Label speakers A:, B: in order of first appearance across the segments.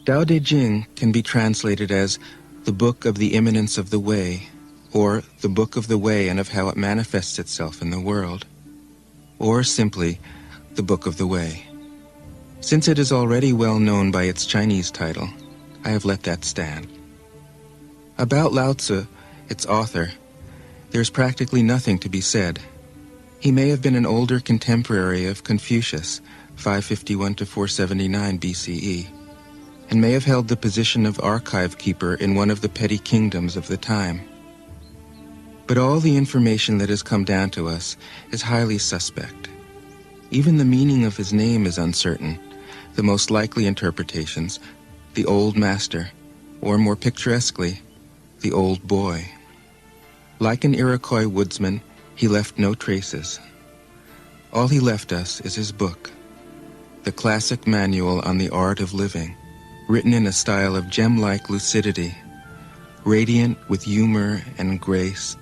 A: Tao Te Ching can be translated as the Book of the Immanence of the Way, or the Book of the Way and of how it manifests itself in the world, or simply the Book of the Way. Since it is already well known by its Chinese title, I have let that stand. About Lao Tzu, its author, there's practically nothing to be said. He may have been an older contemporary of Confucius, 551 to 479 BCE, and may have held the position of archive keeper in one of the petty kingdoms of the time. But all the information that has come down to us is highly suspect. Even the meaning of his name is uncertain. The most likely interpretations, the Old Master, or more picturesquely, the Old Boy. Like an Iroquois woodsman, he left no traces. All he left us is his book, the classic manual on the art of living, written in a style of gem-like lucidity, radiant with humor and grace,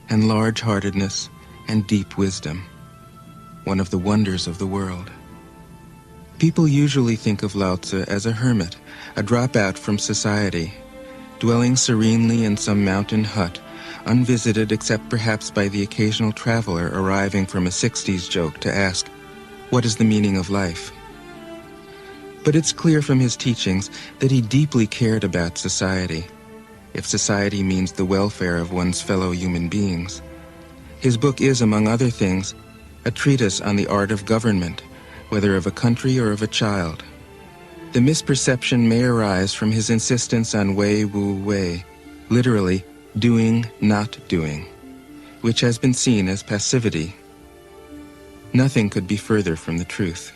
A: and large-heartedness and deep wisdom, one of the wonders of the world. People usually think of Lao Tzu as a hermit, a dropout from society, dwelling serenely in some mountain hut, unvisited except perhaps by the occasional traveler arriving from a 60s joke to ask, "What is the meaning of life?" But it's clear from his teachings that he deeply cared about society, if society means the welfare of one's fellow human beings. His book is, among other things, a treatise on the art of government, whether of a country or of a child. The misperception may arise from his insistence on wei wu wei, literally doing, not doing, which has been seen as passivity. Nothing could be further from the truth.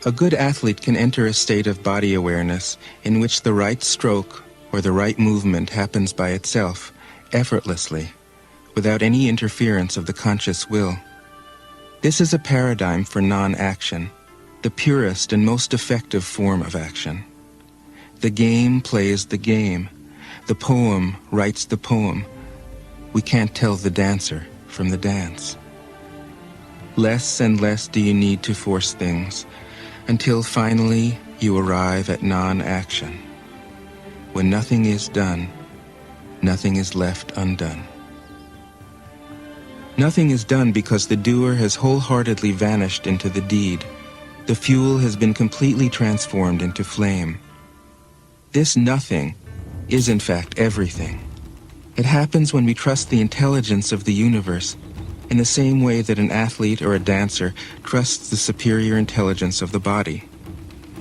A: A good athlete can enter a state of body awareness in which the right stroke or the right movement happens by itself, effortlessly, without any interference of the conscious will. This is a paradigm for non-action, the purest and most effective form of action. The game plays the game. The poem writes the poem. We can't tell the dancer from the dance. Less and less do you need to force things, until finally you arrive at non-action. When nothing is done, nothing is left undone. Nothing is done because the doer has wholeheartedly vanished into the deed. The fuel has been completely transformed into flame. This nothing is in fact everything. It happens when we trust the intelligence of the universe, in the same way that an athlete or a dancer trusts the superior intelligence of the body.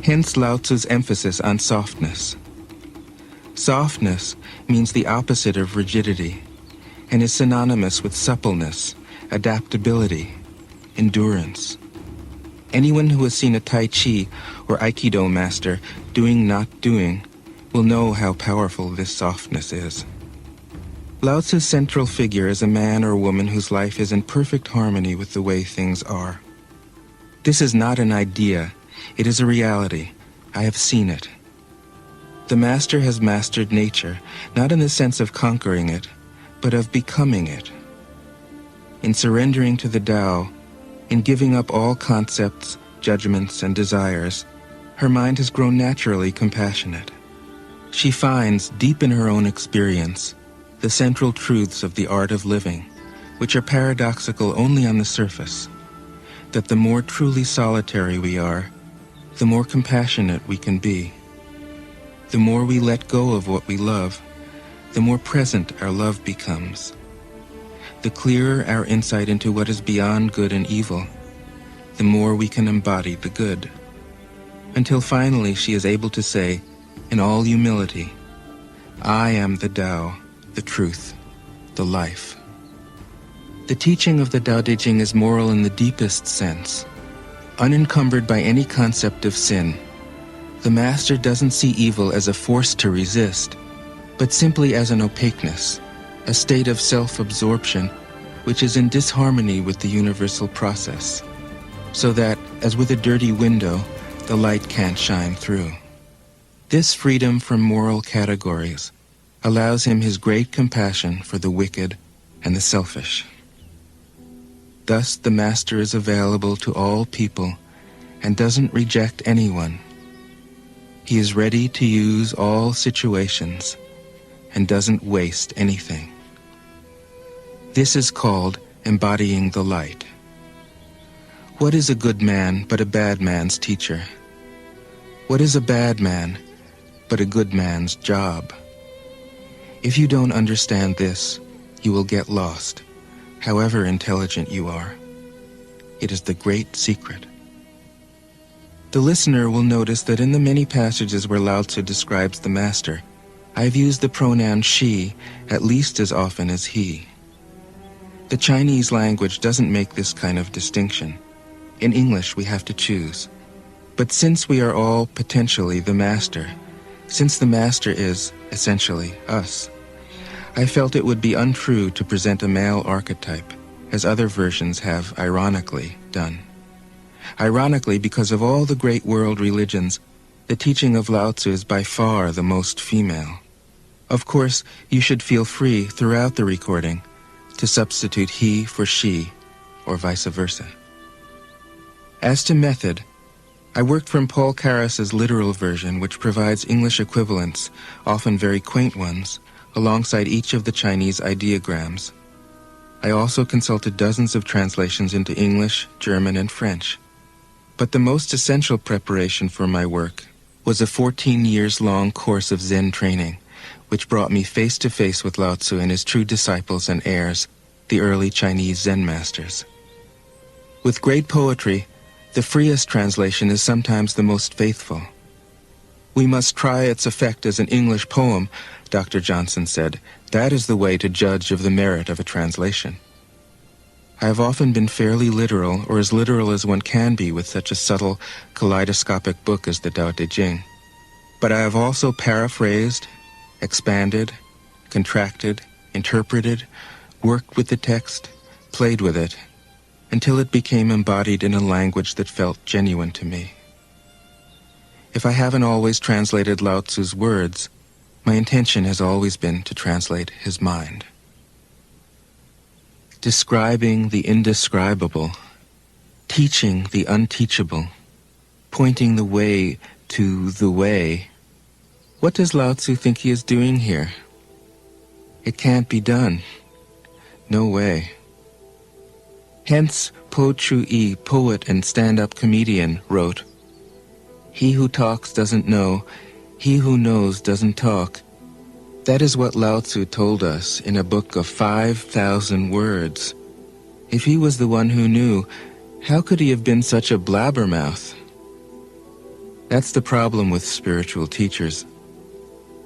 A: Hence Lao Tzu's emphasis on softness. Softness means the opposite of rigidity, and is synonymous with suppleness, adaptability, endurance. Anyone who has seen a Tai Chi or Aikido master doing not doing will know how powerful this softness is. Lao Tzu's central figure is a man or woman whose life is in perfect harmony with the way things are. This is not an idea, it is a reality. I have seen it. The master has mastered nature, not in the sense of conquering it, but of becoming it. In surrendering to the Tao, in giving up all concepts, judgments, and desires, her mind has grown naturally compassionate. She finds, deep in her own experience, the central truths of the art of living, which are paradoxical only on the surface, that the more truly solitary we are, the more compassionate we can be. The more we let go of what we love, the more present our love becomes. The clearer our insight into what is beyond good and evil, the more we can embody the good. Until finally she is able to say, in all humility, I am the Tao, the truth, the life. The teaching of the Tao Te Ching is moral in the deepest sense, unencumbered by any concept of sin. The master doesn't see evil as a force to resist, but simply as an opaqueness, a state of self-absorption which is in disharmony with the universal process, so that, as with a dirty window, the light can't shine through. This freedom from moral categories allows him his great compassion for the wicked and the selfish. Thus the master is available to all people and doesn't reject anyone. He is ready to use all situations and doesn't waste anything. This is called embodying the light. What is a good man but a bad man's teacher? What is a bad man but a good man's job? If you don't understand this, you will get lost, however intelligent you are. It is the great secret. The listener will notice that in the many passages where Lao Tzu describes the master, I have used the pronoun she at least as often as he. The Chinese language doesn't make this kind of distinction. In English, we have to choose. But since we are all potentially the master, since the master is, essentially, us, I felt it would be untrue to present a male archetype, as other versions have ironically done. Ironically, because of all the great world religions, the teaching of Lao Tzu is by far the most female. Of course, you should feel free throughout the recording to substitute he for she, or vice versa. As to method, I worked from Paul Carus's literal version, which provides English equivalents, often very quaint ones, alongside each of the Chinese ideograms. I also consulted dozens of translations into English, German, and French. But the most essential preparation for my work was a 14 years long course of Zen training, which brought me face to face with Lao Tzu and his true disciples and heirs, the early Chinese Zen masters. With great poetry, the freest translation is sometimes the most faithful. We must try its effect as an English poem, Dr. Johnson said. That is the way to judge of the merit of a translation. I have often been fairly literal, or as literal as one can be with such a subtle, kaleidoscopic book as the Tao Te Ching. But I have also paraphrased, expanded, contracted, interpreted, worked with the text, played with it, until it became embodied in a language that felt genuine to me. If I haven't always translated Lao Tzu's words, my intention has always been to translate his mind. Describing the indescribable, teaching the unteachable, pointing the way to the way. What does Lao Tzu think he is doing here? It can't be done. No way. Hence, Po Chu-yi, poet and stand-up comedian, wrote, "He who talks doesn't know, he who knows doesn't talk." That is what Lao Tzu told us in a book of 5,000 words. If he was the one who knew, how could he have been such a blabbermouth? That's the problem with spiritual teachers.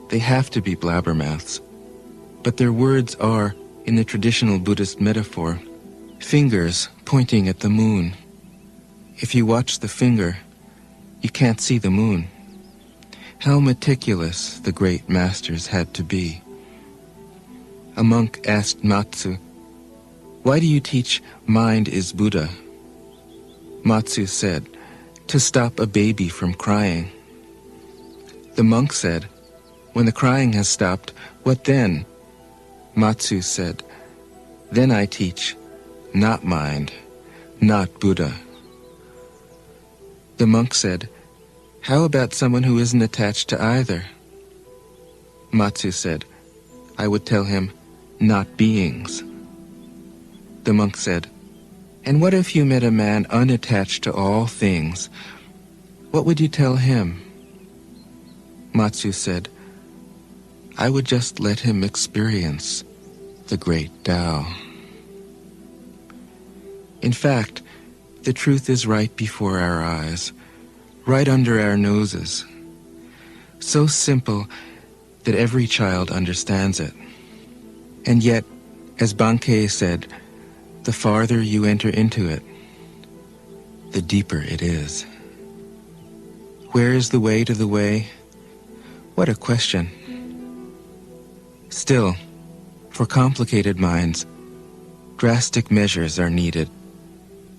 A: They have to be blabbermouths. But their words are, in the traditional Buddhist metaphor, fingers pointing at the moon. If you watch the finger, you can't see the moon. How meticulous the great masters had to be. A monk asked Matsu, "Why do you teach mind is Buddha?" Matsu said, "To stop a baby from crying." The monk said, "When the crying has stopped, what then?" Matsu said, "Then I teach, not mind, not Buddha." The monk said, "How about someone who isn't attached to either?" Matsu said, "I would tell him, not beings." The monk said, "And what if you met a man unattached to all things? What would you tell him?" Matsu said, "I would just let him experience the great Tao." In fact, the truth is right before our eyes, right under our noses, so simple that every child understands it. And yet, as Bankei said, the farther you enter into it, the deeper it is. Where is the way to the way? What a question. Still, for complicated minds, drastic measures are needed.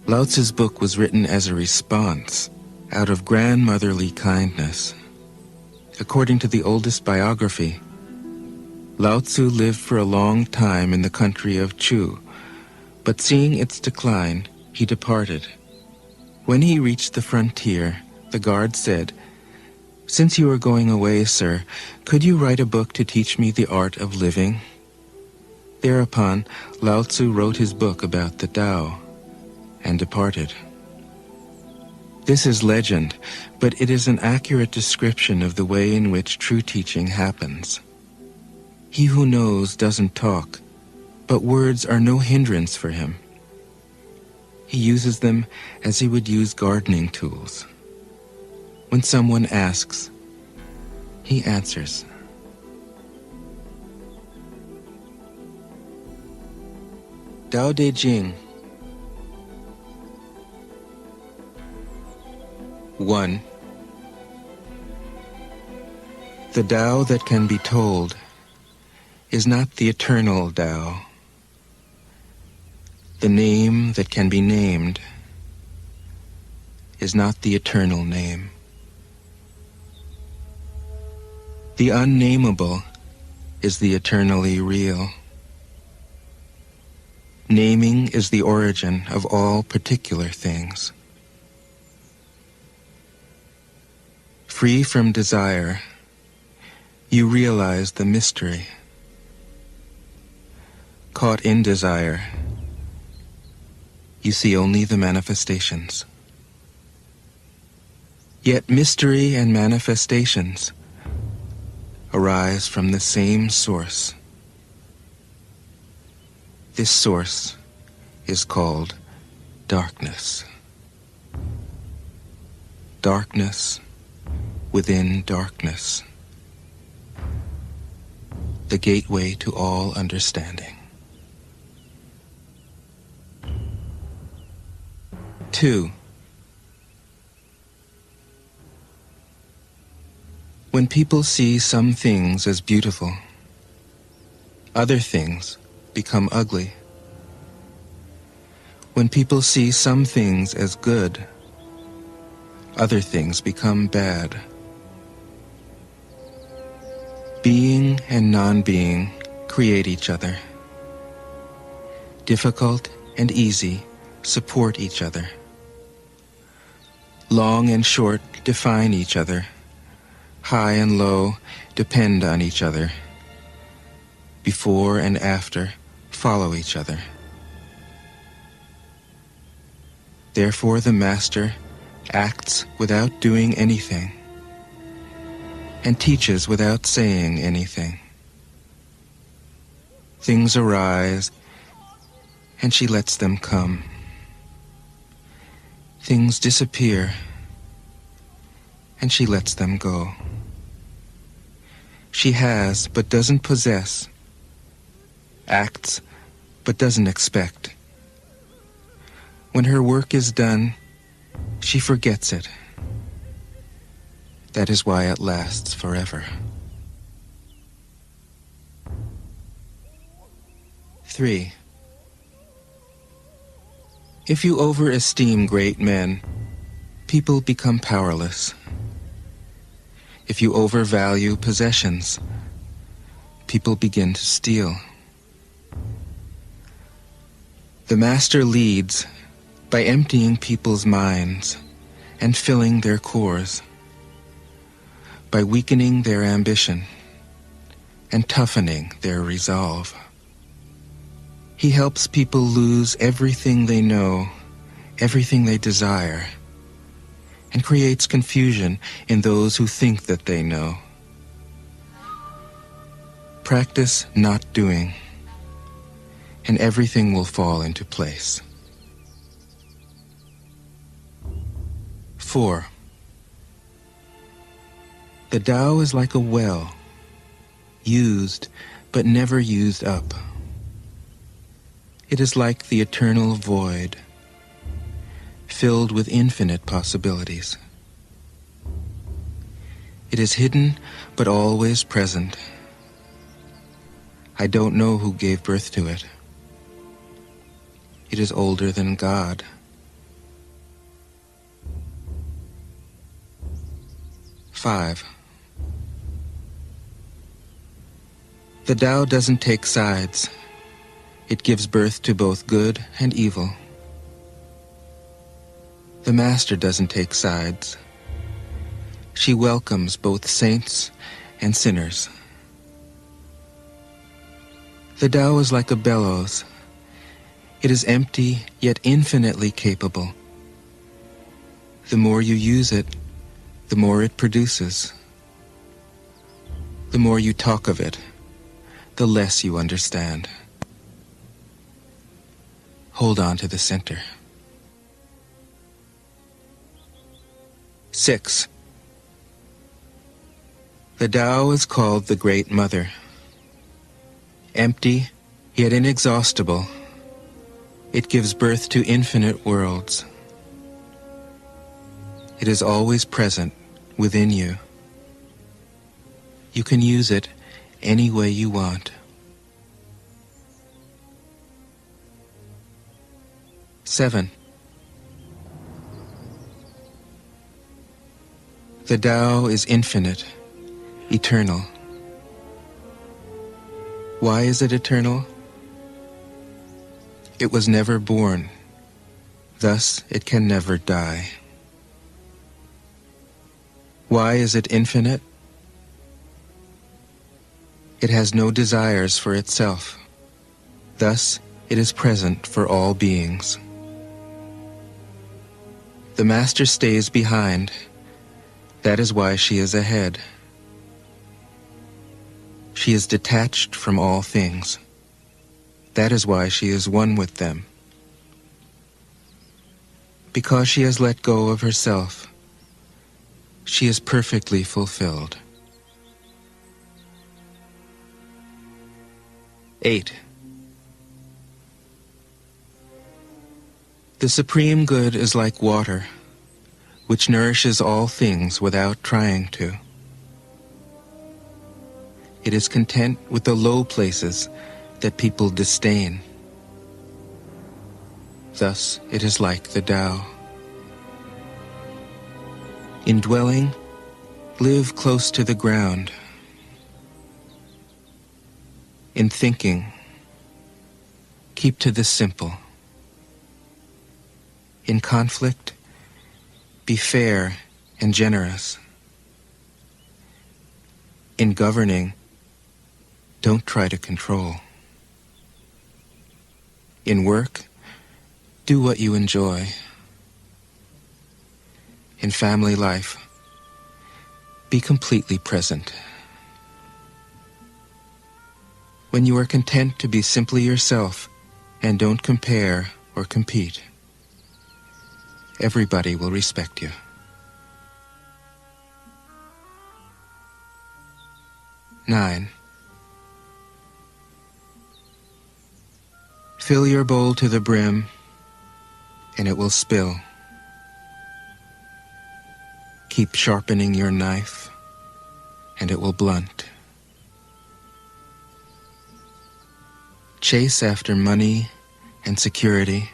A: Lao Tzu's book was written as a response, out of grandmotherly kindness. According to the oldest biography, Lao Tzu lived for a long time in the country of Chu, but seeing its decline, he departed. When he reached the frontier, the guard said, Since you are going away, sir, could you write a book to teach me the art of living? Thereupon, Lao Tzu wrote his book about the Tao and departed. This is legend, but it is an accurate description of the way in which true teaching happens. He who knows doesn't talk, but words are no hindrance for him. He uses them as he would use gardening tools. When someone asks, he answers. Tao Te Ching. 1. The Tao that can be told is not the eternal Tao. The name that can be named is not the eternal name. The unnameable is the eternally real. Naming is the origin of all particular things. Free from desire, you realize the mystery. Caught in desire, you see only the manifestations. Yet mystery and manifestations arise from the same source. This source is called darkness. Darkness within darkness. The gateway to all understanding. 2. When people see some things as beautiful, other things become ugly. When people see some things as good, other things become bad. Being and non-being create each other. Difficult and easy support each other. Long and short define each other. High and low depend on each other. Before and after follow each other. Therefore the Master acts without doing anything and teaches without saying anything. Things arise and she lets them come. Things disappear and she lets them go. She has but doesn't possess, acts but doesn't expect. When her work is done, she forgets it. That is why it lasts forever. 3. If you overesteem great men, people become powerless. If you overvalue possessions, people begin to steal. The Master leads by emptying people's minds and filling their cores, by weakening their ambition and toughening their resolve. He helps people lose everything they know, everything they desire, and creates confusion in those who think that they know. Practice not doing, and everything will fall into place. 4. The Tao is like a well, used but never used up. It is like the eternal void, filled with infinite possibilities. It is hidden but always present. I don't know who gave birth to it. It is older than God. 5. The Tao doesn't take sides. It gives birth to both good and evil. The Master doesn't take sides. She welcomes both saints and sinners. The Tao is like a bellows. It is empty, yet infinitely capable. The more you use it, the more it produces. The more you talk of it, the less you understand. Hold on to the center. 6. The Tao is called the Great Mother. Empty, yet inexhaustible, it gives birth to infinite worlds. It is always present within you. You can use it any way you want. 7. The Tao is infinite, eternal. Why is it eternal? It was never born, thus it can never die. Why is it infinite? It has no desires for itself, thus it is present for all beings. The Master stays behind. That is why she is ahead. She is detached from all things. That is why she is one with them. Because she has let go of herself, she is perfectly fulfilled. 8. The Supreme Good is like water, which nourishes all things without trying to. It is content with the low places that people disdain. Thus it is like the Tao. In dwelling, live close to the ground. In thinking, keep to the simple. In conflict, be fair and generous. In governing, don't try to control. In work, do what you enjoy. In family life, be completely present. When you are content to be simply yourself and don't compare or compete, everybody will respect you. 9. Fill your bowl to the brim, and it will spill. Keep sharpening your knife, and it will blunt. Chase after money and security,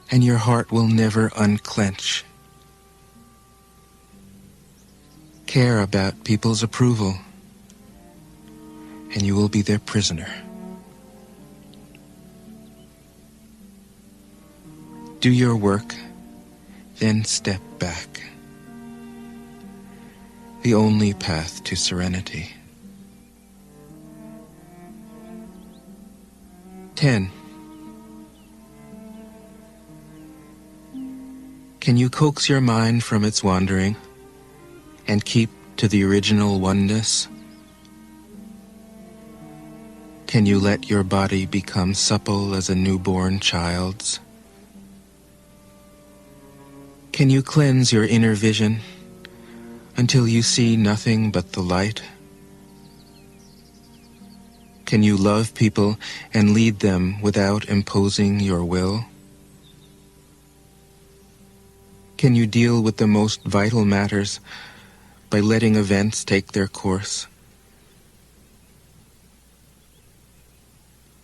A: and your heart will never unclench. Care about people's approval, and you will be their prisoner. Do your work, then step back. The only path to serenity. 10. Can you coax your mind from its wandering and keep to the original oneness? Can you let your body become supple as a newborn child's? Can you cleanse your inner vision until you see nothing but the light? Can you love people and lead them without imposing your will? Can you deal with the most vital matters by letting events take their course?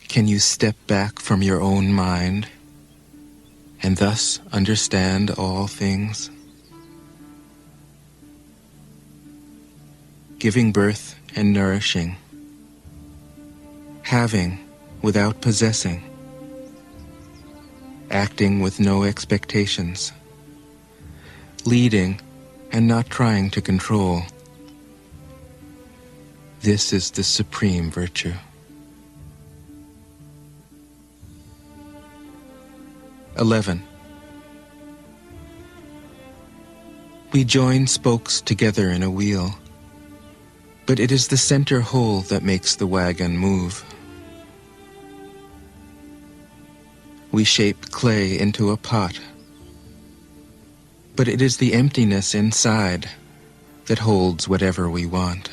A: Can you step back from your own mind and thus understand all things? Giving birth and nourishing, having without possessing, acting with no expectations, leading and not trying to control. This is the supreme virtue. (11) We join spokes together in a wheel, but it is the center whole that makes the wagon move. We shape clay into a pot, but it is the emptiness inside that holds whatever we want.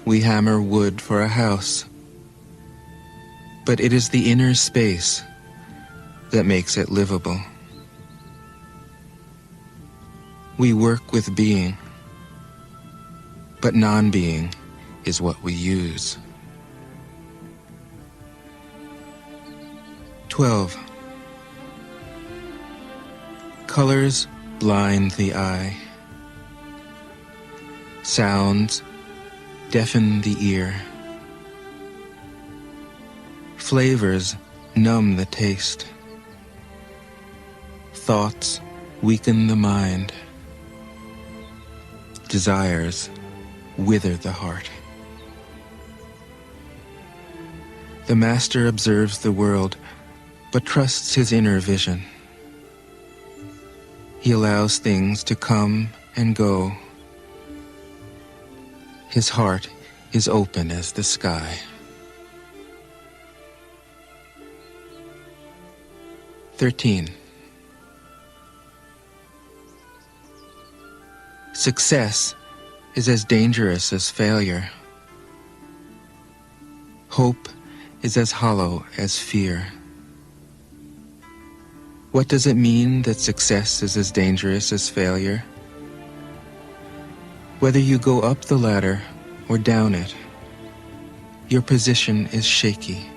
A: We hammer wood for a house, but it is the inner space that makes it livable. We work with being, but non-being is what we use. 12. Colors blind the eye. Sounds deafen the ear. Flavors numb the taste. Thoughts weaken the mind. Desires wither the heart. The master observes the world, but trusts his inner vision. He allows things to come and go. His heart is open as the sky. 13. Success is as dangerous as failure. Hope is as hollow as fear. What does it mean that success is as dangerous as failure? Whether you go up the ladder or down it, your position is shaky.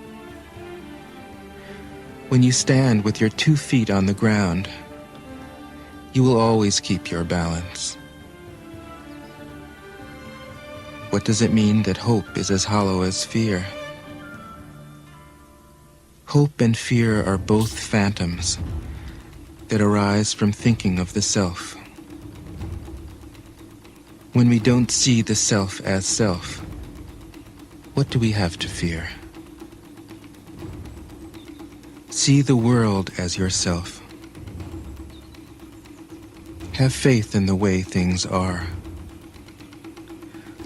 A: When you stand with your 2 feet on the ground, you will always keep your balance. What does it mean that hope is as hollow as fear? Hope and fear are both phantoms that arise from thinking of the self. When we don't see the self as self, what do we have to fear? See the world as yourself. Have faith in the way things are.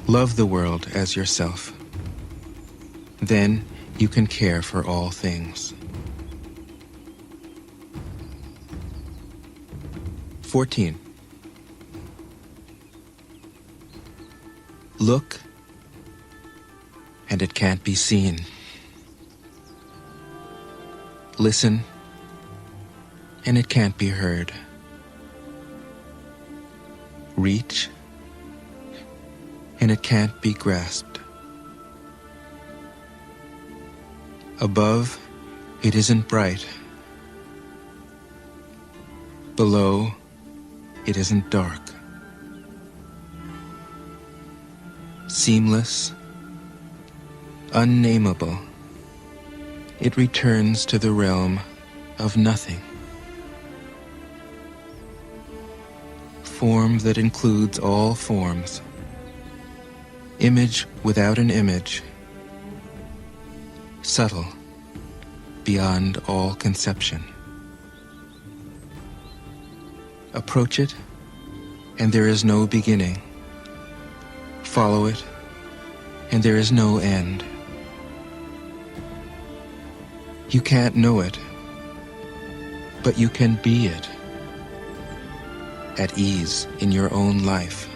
A: Love the world as yourself. Then you can care for all things. 14. Look, and it can't be seen. Listen, and it can't be heard. Reach, and it can't be grasped. Above, it isn't bright. Below, it isn't dark. Seamless, unnameable, it returns to the realm of nothing. Form that includes all forms. Image without an image. Subtle, beyond all conception. Approach it, and there is no beginning. Follow it, and there is no end. You can't know it, but you can be it, at ease in your own life.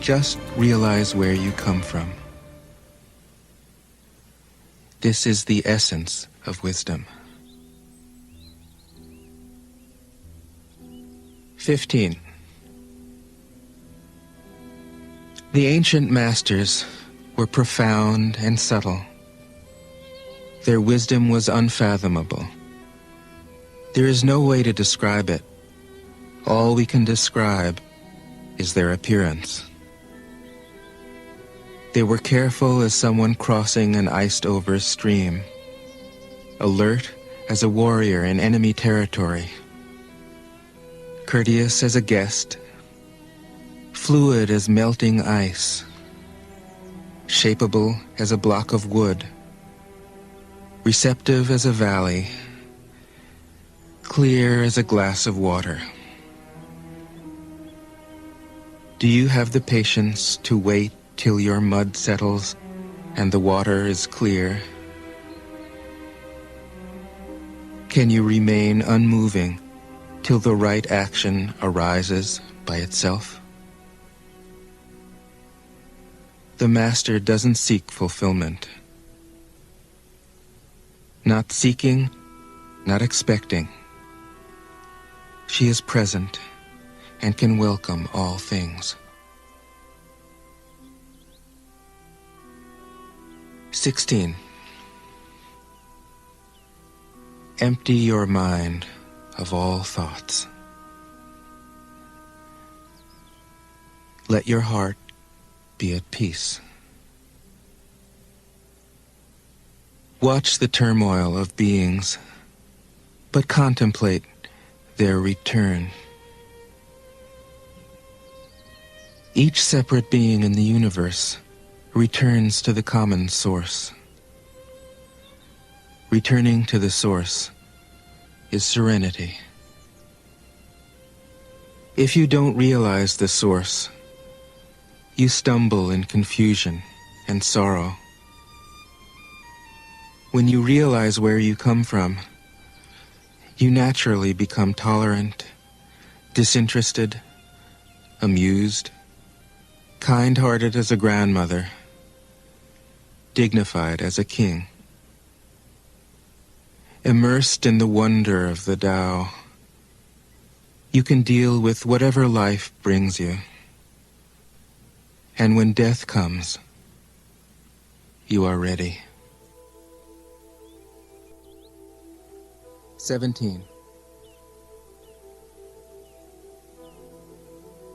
A: Just realize where you come from. This is the essence of wisdom. 15. The ancient masters were profound and subtle. Their wisdom was unfathomable. There is no way to describe it. All we can describe is their appearance. They were careful as someone crossing an iced-over stream, alert as a warrior in enemy territory, courteous as a guest, fluid as melting ice, shapeable as a block of wood, receptive as a valley, clear as a glass of water. Do you have the patience to wait till your mud settles and the water is clear? Can you remain unmoving till the right action arises by itself? The Master doesn't seek fulfillment. Not seeking, not expecting. She is present and can welcome all things. 16. Empty your mind of all thoughts. Let your heart be at peace. Watch the turmoil of beings, but contemplate their return. Each separate being in the universe returns to the common source. Returning to the source is serenity. If you don't realize the source, you stumble in confusion and sorrow. When you realize where you come from, you naturally become tolerant, disinterested, amused, kind-hearted as a grandmother, dignified as a king. Immersed in the wonder of the Tao, you can deal with whatever life brings you. And when death comes, you are ready. 17.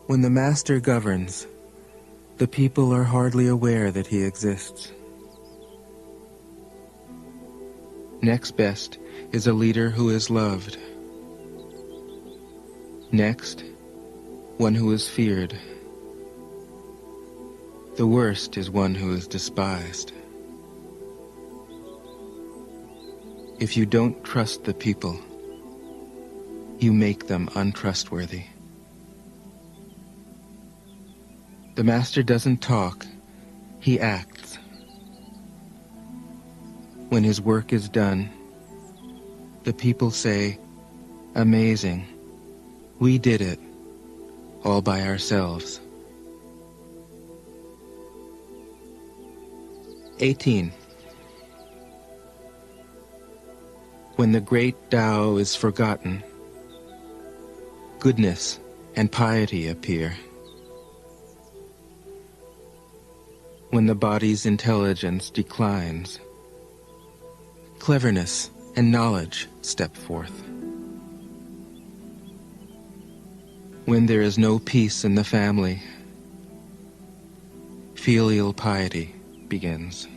A: When the Master governs, the people are hardly aware that he exists. Next best is a leader who is loved. Next, one who is feared. The worst is one who is despised. If you don't trust the people, you make them untrustworthy. The Master doesn't talk, he acts. When his work is done, the people say, "Amazing, we did it, all by ourselves." 18. When the great Tao is forgotten, goodness and piety appear. When the body's intelligence declines, cleverness and knowledge step forth. When there is no peace in the family, filial piety begins.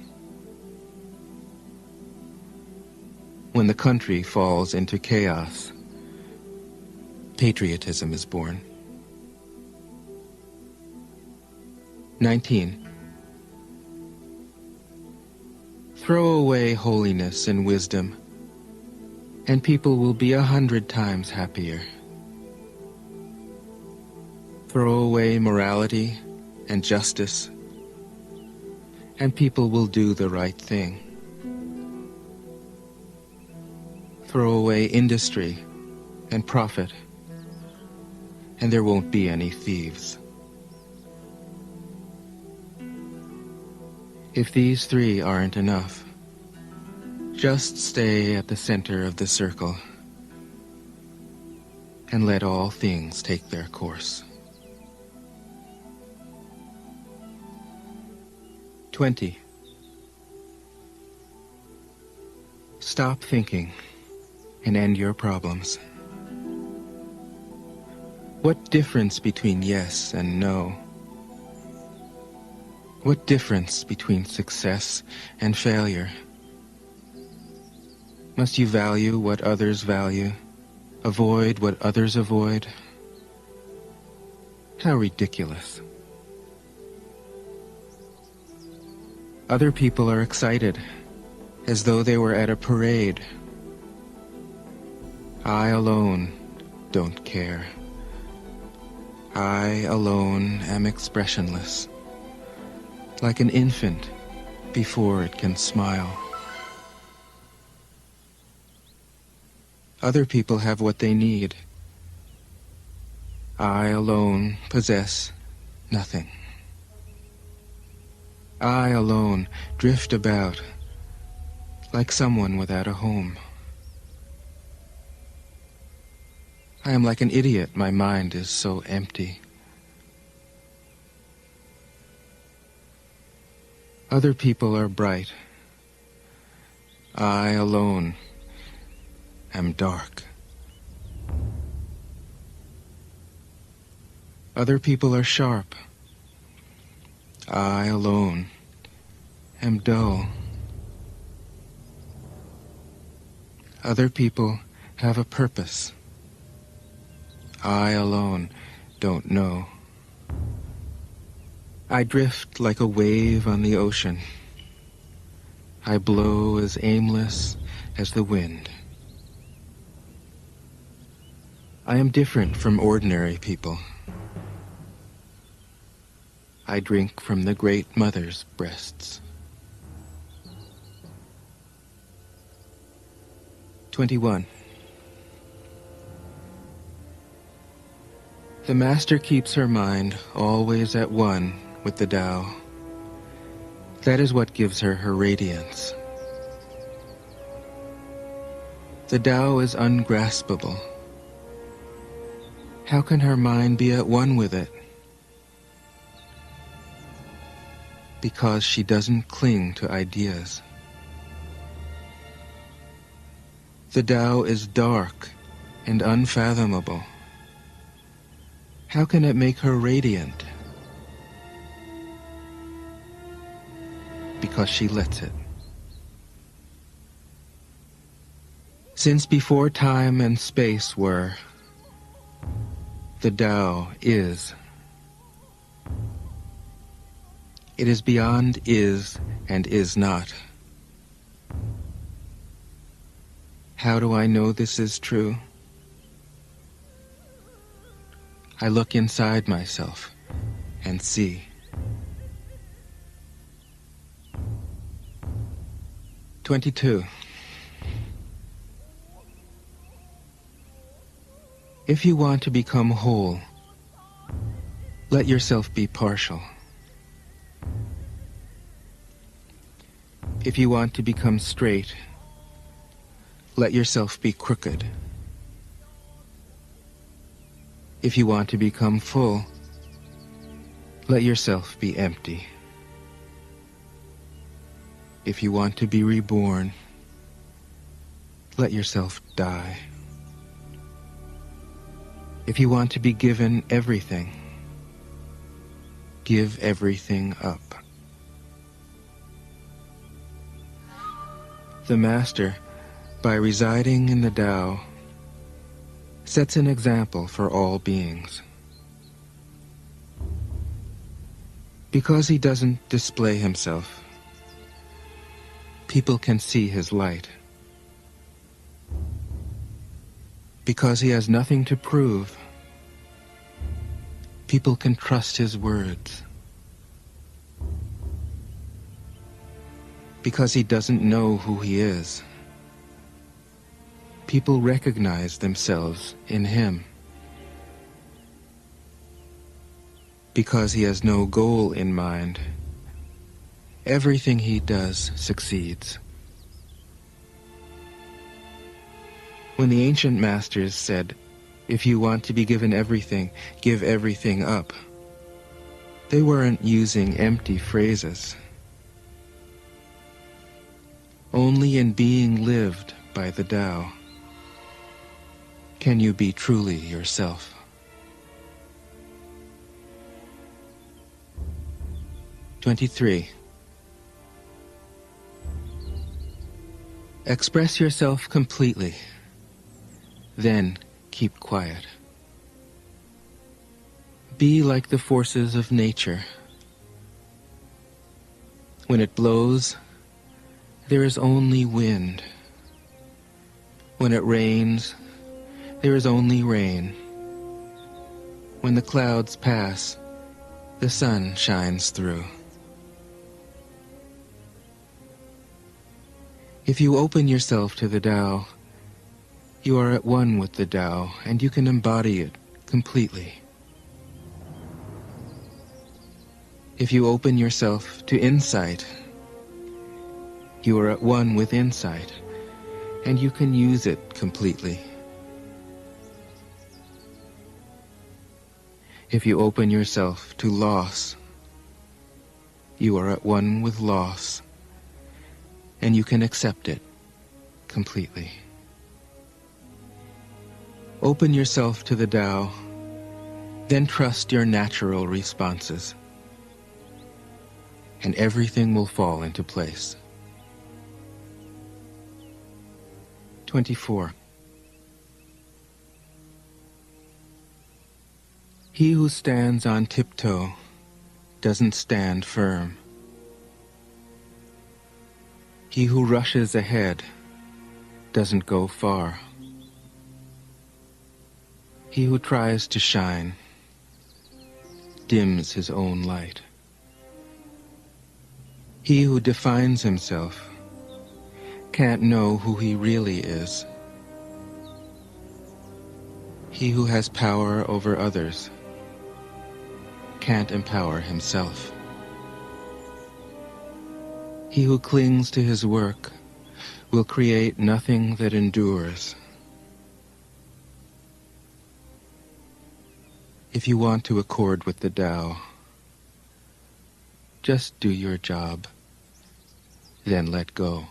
A: When the country falls into chaos, patriotism is born. 19. Throw away holiness and wisdom, and people will be 100 times happier. Throw away morality and justice, and people will do the right thing. Throw away industry and profit, and there won't be any thieves. If these three aren't enough, just stay at the center of the circle and let all things take their course. 20. Stop thinking and end your problems. What difference between yes and no? What difference between success and failure? Must you value what others value, avoid what others avoid? How ridiculous. Other people are excited, as though they were at a parade. I alone don't care. I alone am expressionless, like an infant before it can smile. Other people have what they need. I alone possess nothing. I alone drift about like someone without a home. I am like an idiot, my mind is so empty. Other people are bright. I alone am dark. Other people are sharp. I alone am dull. Other people have a purpose. I alone don't know. I drift like a wave on the ocean. I blow as aimless as the wind. I am different from ordinary people. I drink from the Great Mother's breasts. 21. The Master keeps her mind always at one with the Tao. That is what gives her her radiance. The Tao is ungraspable. How can her mind be at one with it? Because she doesn't cling to ideas. The Tao is dark and unfathomable. How can it make her radiant? Because she lets it. Since before time and space were, the Tao is. It is beyond is and is not. How do I know this is true? I look inside myself and see. "22. If you want to become whole, let yourself be partial. If you want to become straight, let yourself be crooked. If you want to become full, let yourself be empty. If you want to be reborn, let yourself die. If you want to be given everything, give everything up." The Master, by residing in the Tao, sets an example for all beings. Because he doesn't display himself, people can see his light. Because he has nothing to prove, people can trust his words. Because he doesn't know who he is, people recognize themselves in him. Because he has no goal in mind, everything he does succeeds. When the ancient masters said, "If you want to be given everything, give everything up," they weren't using empty phrases. Only in being lived by the Tao can you be truly yourself. 23. Express yourself completely. Then keep quiet. Be like the forces of nature. When it blows, there is only wind. When it rains, there is only rain. When the clouds pass, the sun shines through. If you open yourself to the Tao, you are at one with the Tao, and you can embody it completely. If you open yourself to insight, you are at one with insight, and you can use it completely. If you open yourself to loss, you are at one with loss, and you can accept it completely. Open yourself to the Tao, then trust your natural responses, and everything will fall into place. 24. He who stands on tiptoe doesn't stand firm. He who rushes ahead doesn't go far. He who tries to shine dims his own light. He who defines himself can't know who he really is. He who has power over others can't empower himself. He who clings to his work will create nothing that endures. If you want to accord with the Tao, just do your job, then let go.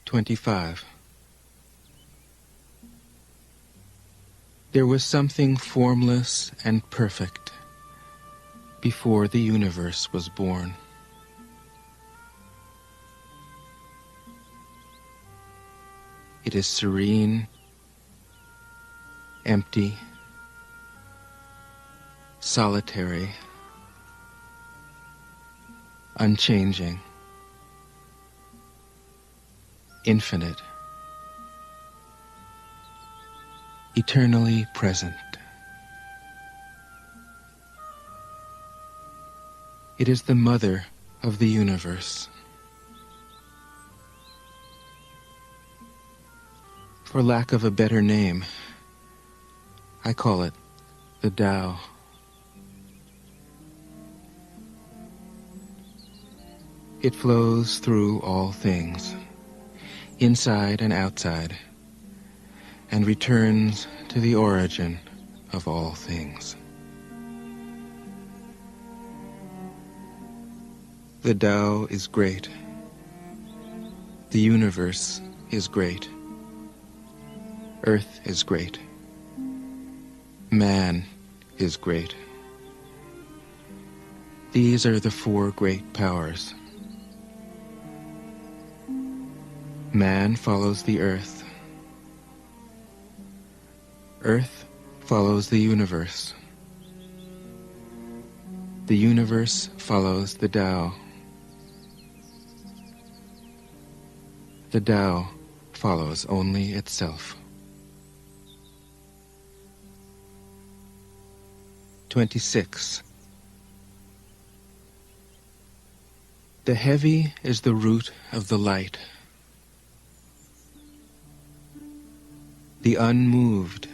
A: 25. There was something formless and perfect before the universe was born. It is serene, empty, solitary, unchanging, infinite, eternally present. It is the mother of the universe. For lack of a better name, I call it the Tao. It flows through all things, inside and outside, and returns to the origin of all things. The Tao is great. The universe is great. Earth is great. Man is great. These are the four great powers. Man follows the earth. Earth follows the universe. The universe follows the Tao. The Tao follows only itself. 26. The heavy is the root of the light. The unmoved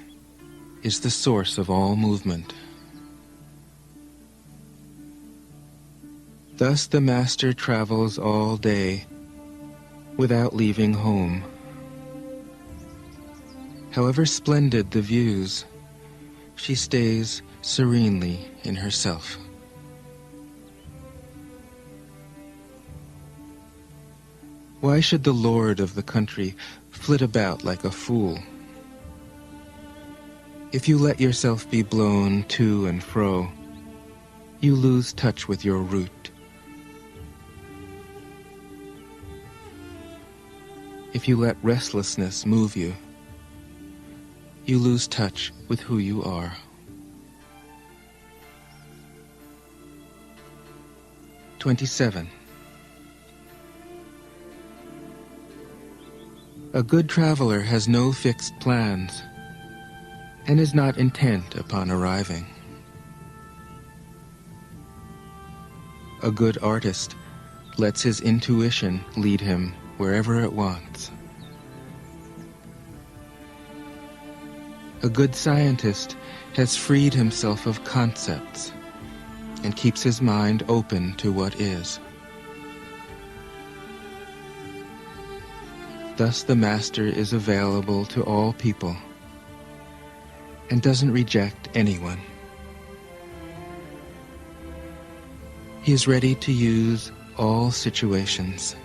A: is the source of all movement. Thus the Master travels all day without leaving home. However splendid the views, she stays serenely in herself. Why should the lord of the country flit about like a fool? If you let yourself be blown to and fro, you lose touch with your root. if you let restlessness move you, you lose touch with who you are. 27. A good traveler has no fixed plans and is not intent upon arriving. A good artist lets his intuition lead him wherever it wants. A good scientist has freed himself of concepts and keeps his mind open to what is. Thus the master is available to all people and doesn't reject anyone. He is ready to use all situations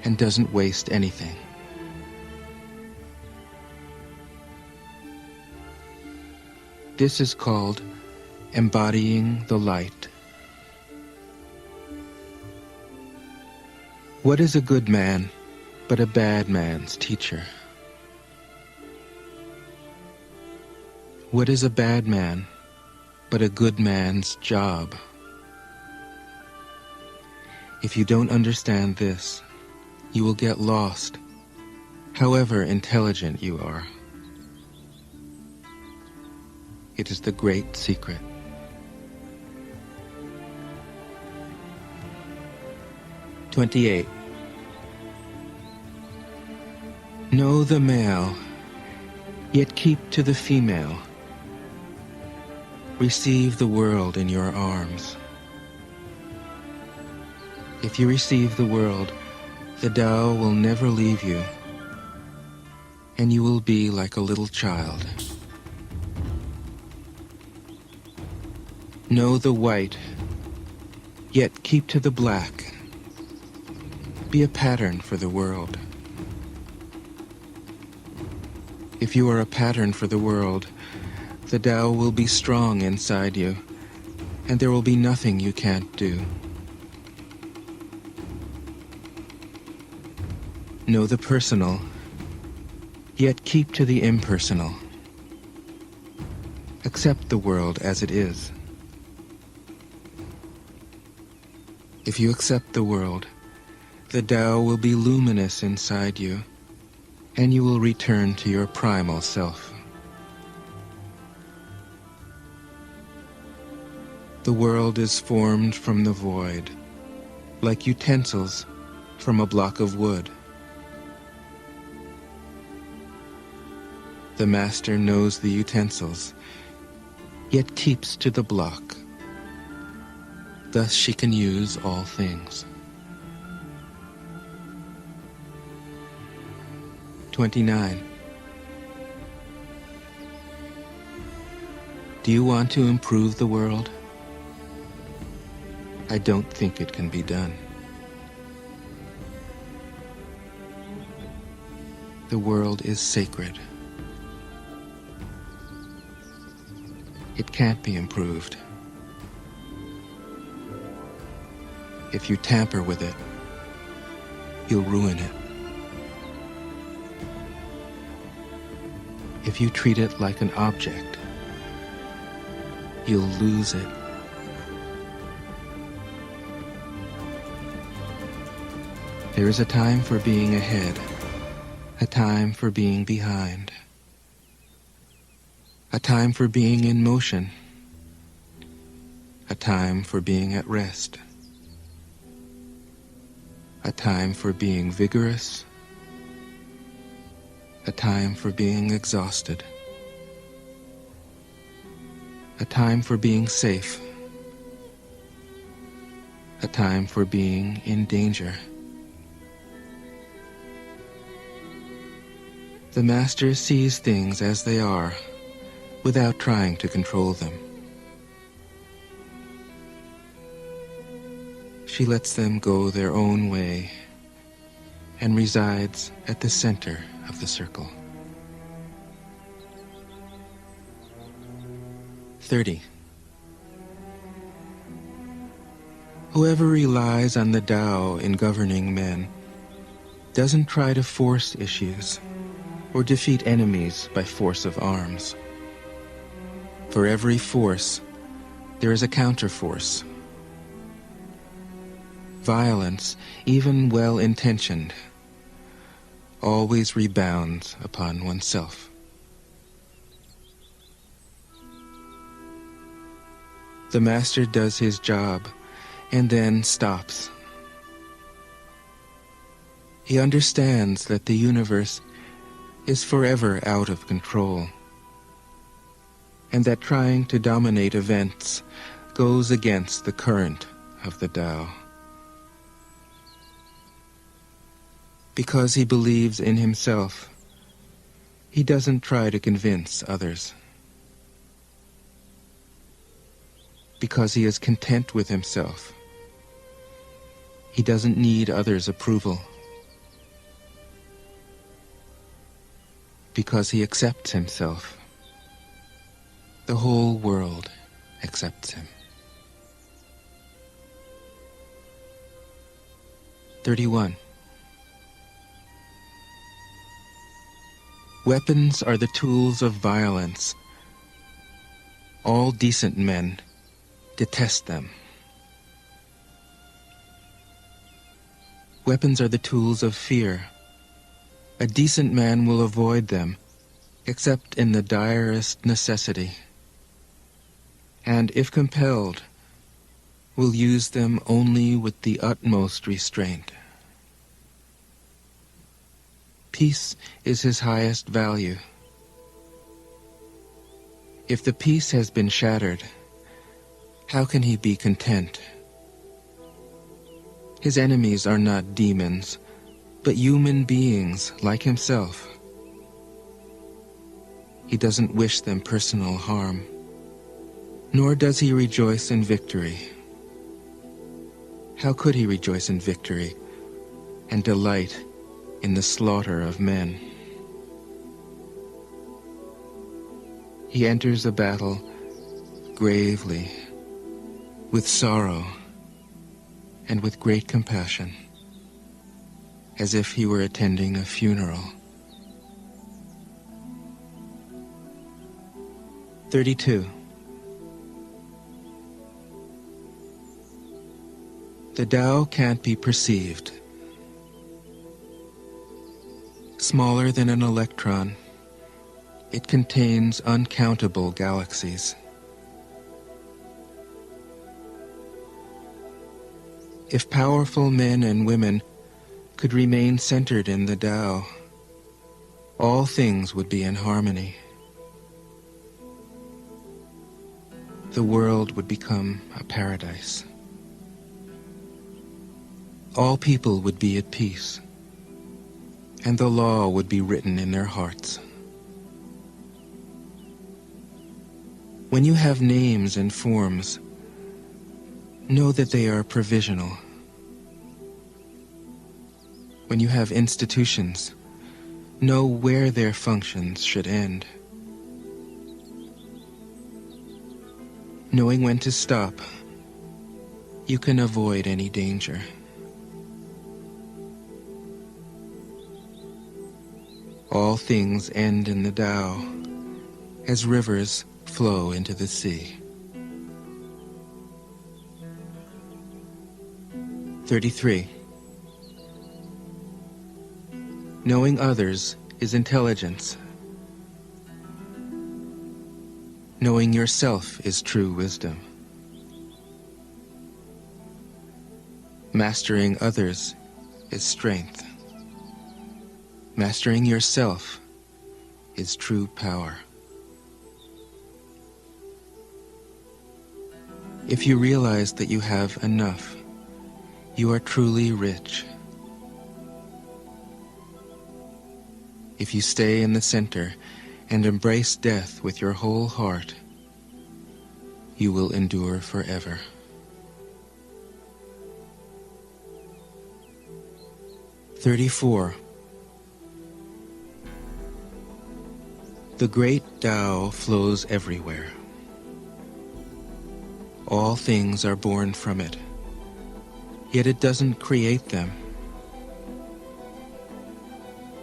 A: and doesn't waste anything. This is called embodying the light. What is a good man but a bad man's teacher? What is a bad man but a good man's job? If you don't understand this, you will get lost, however intelligent you are. It is the great secret. 28. Know the male, yet keep to the female. Receive the world in your arms. If you receive the world, the Tao will never leave you, and you will be like a little child. Know the white, yet keep to the black. Be a pattern for the world. If you are a pattern for the world, the Tao will be strong inside you, and there will be nothing you can't do. Know the personal, yet keep to the impersonal. Accept the world as it is. If you accept the world, the Tao will be luminous inside you, and you will return to your primal self. The world is formed from the void, like utensils from a block of wood. The master knows the utensils, yet keeps to the block. Thus she can use all things. 29. Do you want to improve the world? I don't think it can be done. The world is sacred. It can't be improved. If you tamper with it, you'll ruin it. If you treat it like an object, you'll lose it. There is a time for being ahead, a time for being behind, a time for being in motion, a time for being at rest, a time for being vigorous, a time for being exhausted, a time for being safe, a time for being in danger. The master sees things as they are, without trying to control them. She lets them go their own way and resides at the center of the circle. 30. Whoever relies on the Tao in governing men doesn't try to force issues or defeat enemies by force of arms. For every force, there is a counterforce. Violence, even well-intentioned, always rebounds upon oneself. The master does his job and then stops. He understands that the universe is forever out of control, and that trying to dominate events goes against the current of the Tao. Because he believes in himself, he doesn't try to convince others. Because he is content with himself, he doesn't need others' approval. Because he accepts himself, the whole world accepts him. 31. Weapons are the tools of violence. All decent men detest them. Weapons are the tools of fear. A decent man will avoid them, except in the direst necessity, and if compelled, will use them only with the utmost restraint. Peace is his highest value. If the peace has been shattered, how can he be content? His enemies are not demons, but human beings like himself. He doesn't wish them personal harm, nor does he rejoice in victory. How could he rejoice in victory and delight in the slaughter of men? He enters a battle gravely, with sorrow, and with great compassion, as if he were attending a funeral. 32. The Tao can't be perceived. Smaller than an electron, it contains uncountable galaxies. If powerful men and women could remain centered in the Tao, all things would be in harmony. The world would become a paradise. All people would be at peace, and the law would be written in their hearts. When you have names and forms, know that they are provisional. When you have institutions, know where their functions should end. Knowing when to stop, you can avoid any danger. All things end in the Tao, as rivers flow into the sea. 33. Knowing others is intelligence. Knowing yourself is true wisdom. Mastering others is strength. Mastering yourself is true power. If you realize that you have enough, you are truly rich. If you stay in the center and embrace death with your whole heart, you will endure forever. 34. The great Tao flows everywhere. All things are born from it, yet it doesn't create them.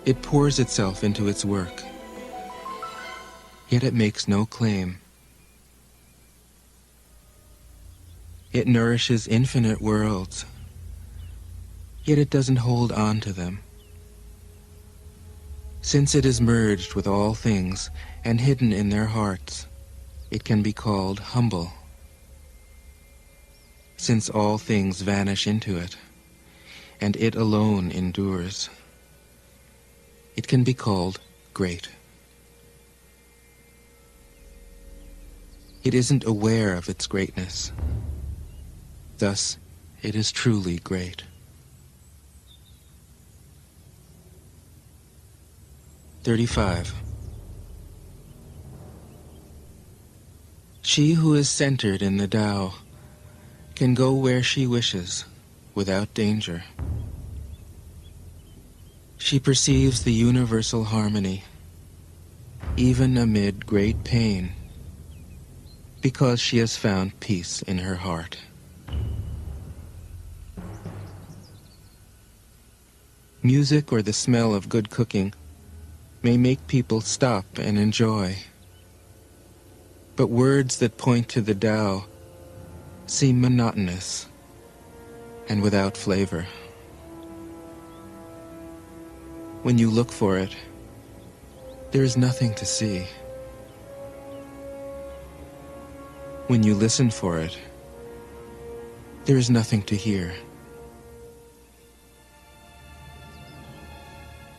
A: It pours itself into its work, yet it makes no claim. It nourishes infinite worlds, yet it doesn't hold on to them. Since it is merged with all things and hidden in their hearts, it can be called humble. Since all things vanish into it, and it alone endures, it can be called great. It isn't aware of its greatness. Thus, it is truly great. "35. She who is centered in the Tao can go where she wishes without danger. She perceives the universal harmony, even amid great pain, because she has found peace in her heart. Music or the smell of good cooking may make people stop and enjoy, but words that point to the Tao seem monotonous and without flavor. When you look for it, there is nothing to see. When you listen for it, there is nothing to hear.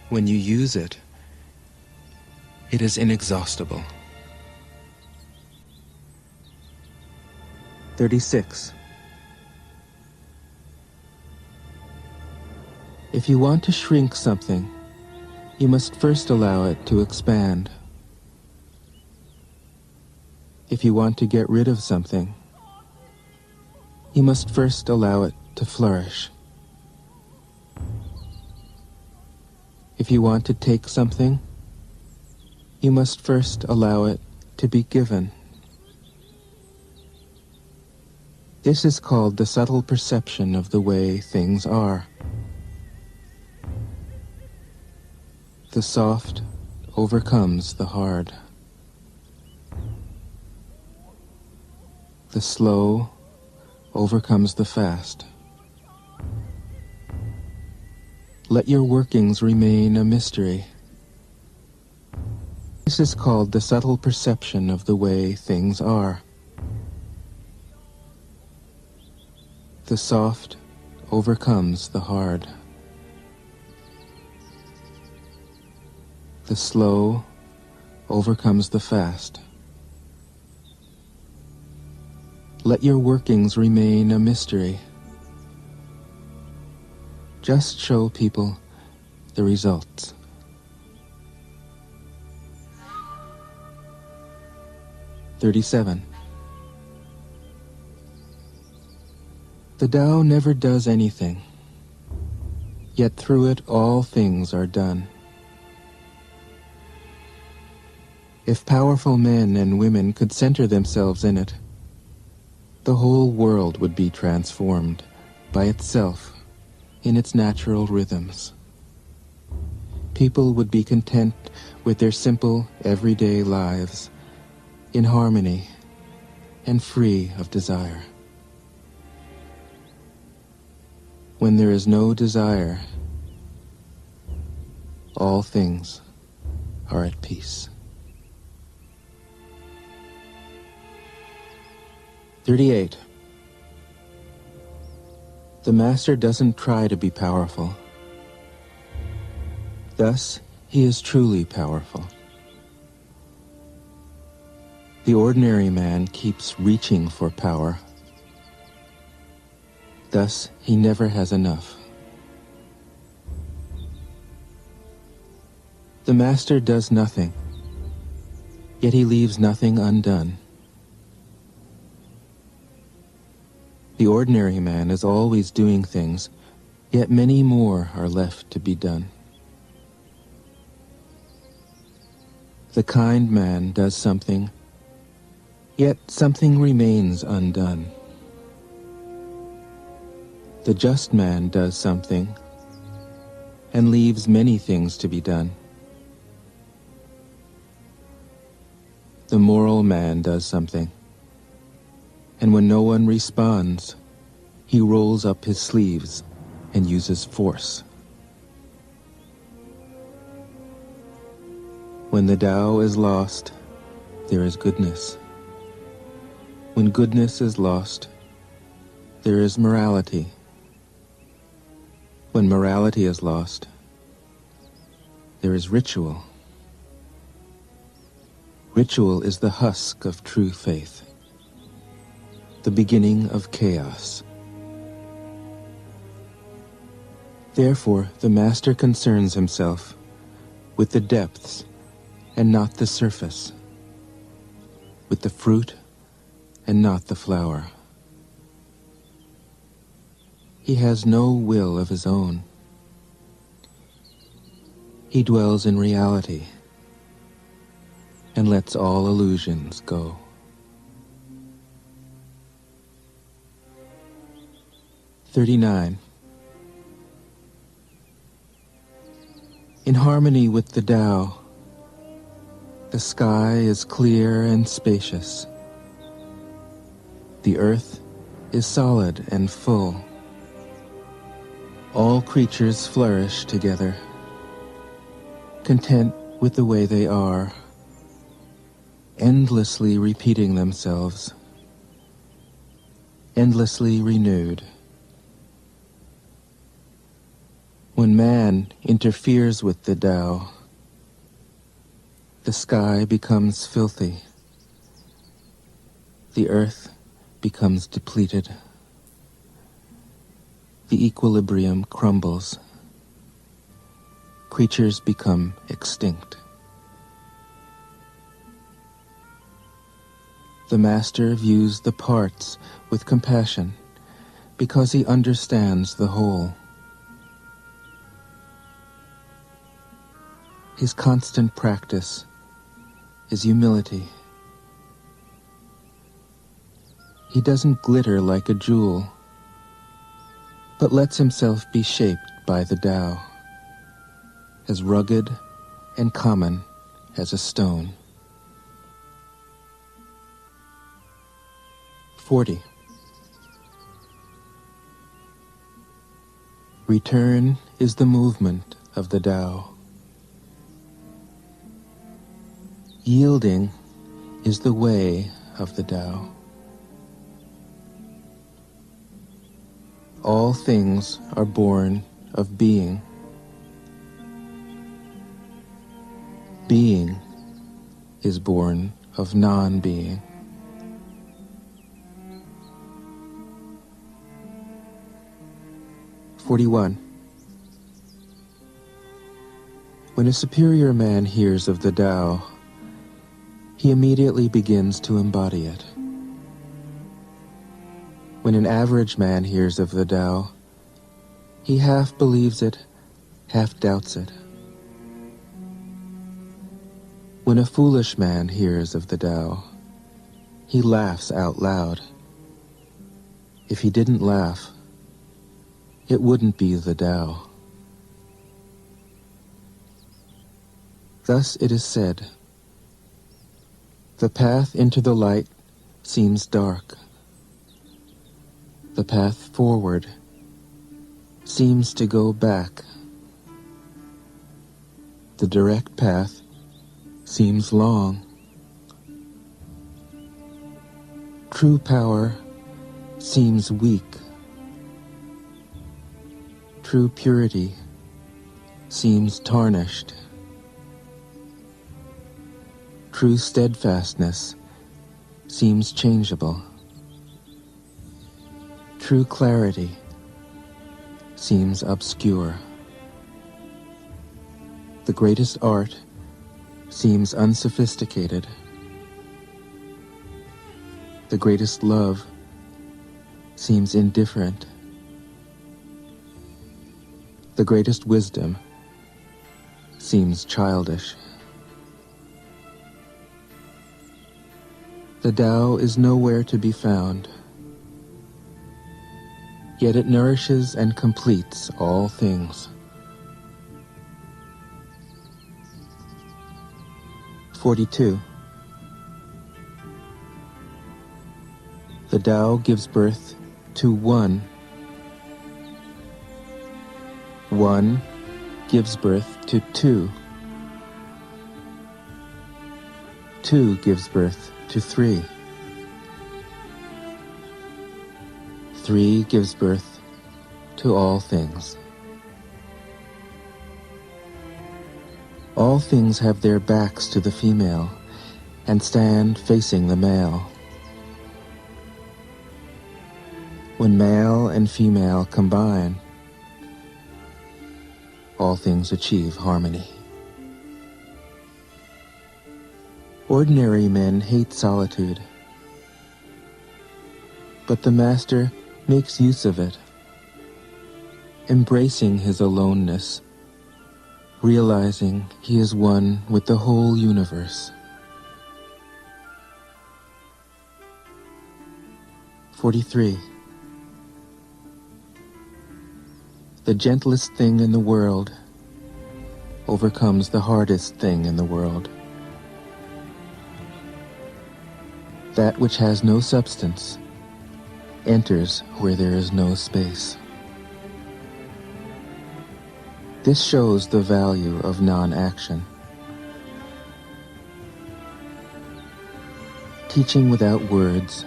A: When you use it, it is inexhaustible." 36. If you want to shrink something, you must first allow it to expand. If you want to get rid of something, you must first allow it to flourish. If you want to take something, you must first allow it to be given. This is called the subtle perception of the way things are. The soft overcomes the hard. The slow overcomes the fast. Let your workings remain a mystery. This is called the subtle perception of the way things are. The soft overcomes the hard. The slow overcomes the fast. Let your workings remain a mystery. Just show people the results. 37. The Tao never does anything, yet through it all things are done. If powerful men and women could center themselves in it, the whole world would be transformed by itself in its natural rhythms. People would be content with their simple, everyday lives, in harmony and free of desire. When there is no desire, all things are at peace. 38. The Master doesn't try to be powerful. Thus, he is truly powerful. The ordinary man keeps reaching for power. Thus, he never has enough. The Master does nothing, yet he leaves nothing undone. The ordinary man is always doing things, yet many more are left to be done. The kind man does something, yet something remains undone. The just man does something, and leaves many things to be done. The moral man does something, and when no one responds, he rolls up his sleeves and uses force. When the Tao is lost, there is goodness. When goodness is lost, there is morality. When morality is lost, there is ritual. Ritual is the husk of true faith, the beginning of chaos. Therefore, the master concerns himself with the depths and not the surface, with the fruit and not the flower. He has no will of his own. He dwells in reality and lets all illusions go. "39. In harmony with the Tao, the sky is clear and spacious. The earth is solid and full. All creatures flourish together, content with the way they are, endlessly repeating themselves, endlessly renewed. When man interferes with the Tao, the sky becomes filthy, the earth becomes depleted, the equilibrium crumbles, creatures become extinct. The master views the parts with compassion because he understands the whole. His constant practice is humility. He doesn't glitter like a jewel, but lets himself be shaped by the Tao, as rugged and common as a stone. 40. Return is the movement of the Tao. Yielding is the way of the Tao. All things are born of being. Being is born of non-being. "41. When a superior man hears of the Tao, he immediately begins to embody it. When an average man hears of the Tao, he half believes it, half doubts it. When a foolish man hears of the Tao, he laughs out loud. If he didn't laugh, it wouldn't be the Tao. Thus it is said, the path into the light seems dark. The path forward seems to go back. The direct path seems long. True power seems weak. True purity seems tarnished. True steadfastness seems changeable. True clarity seems obscure. The greatest art seems unsophisticated. The greatest love seems indifferent. The greatest wisdom seems childish. The Tao is nowhere to be found, yet it nourishes and completes all things. 42. The Tao gives birth to one. One gives birth to two. Two gives birth to three. Three gives birth to all things. All things have their backs to the female and stand facing the male. When male and female combine, all things achieve harmony. Ordinary men hate solitude, but the Master makes use of it, embracing his aloneness, realizing he is one with the whole universe. 43. The gentlest thing in the world overcomes the hardest thing in the world. That which has no substance enters where there is no space. This shows the value of non-action. Teaching without words,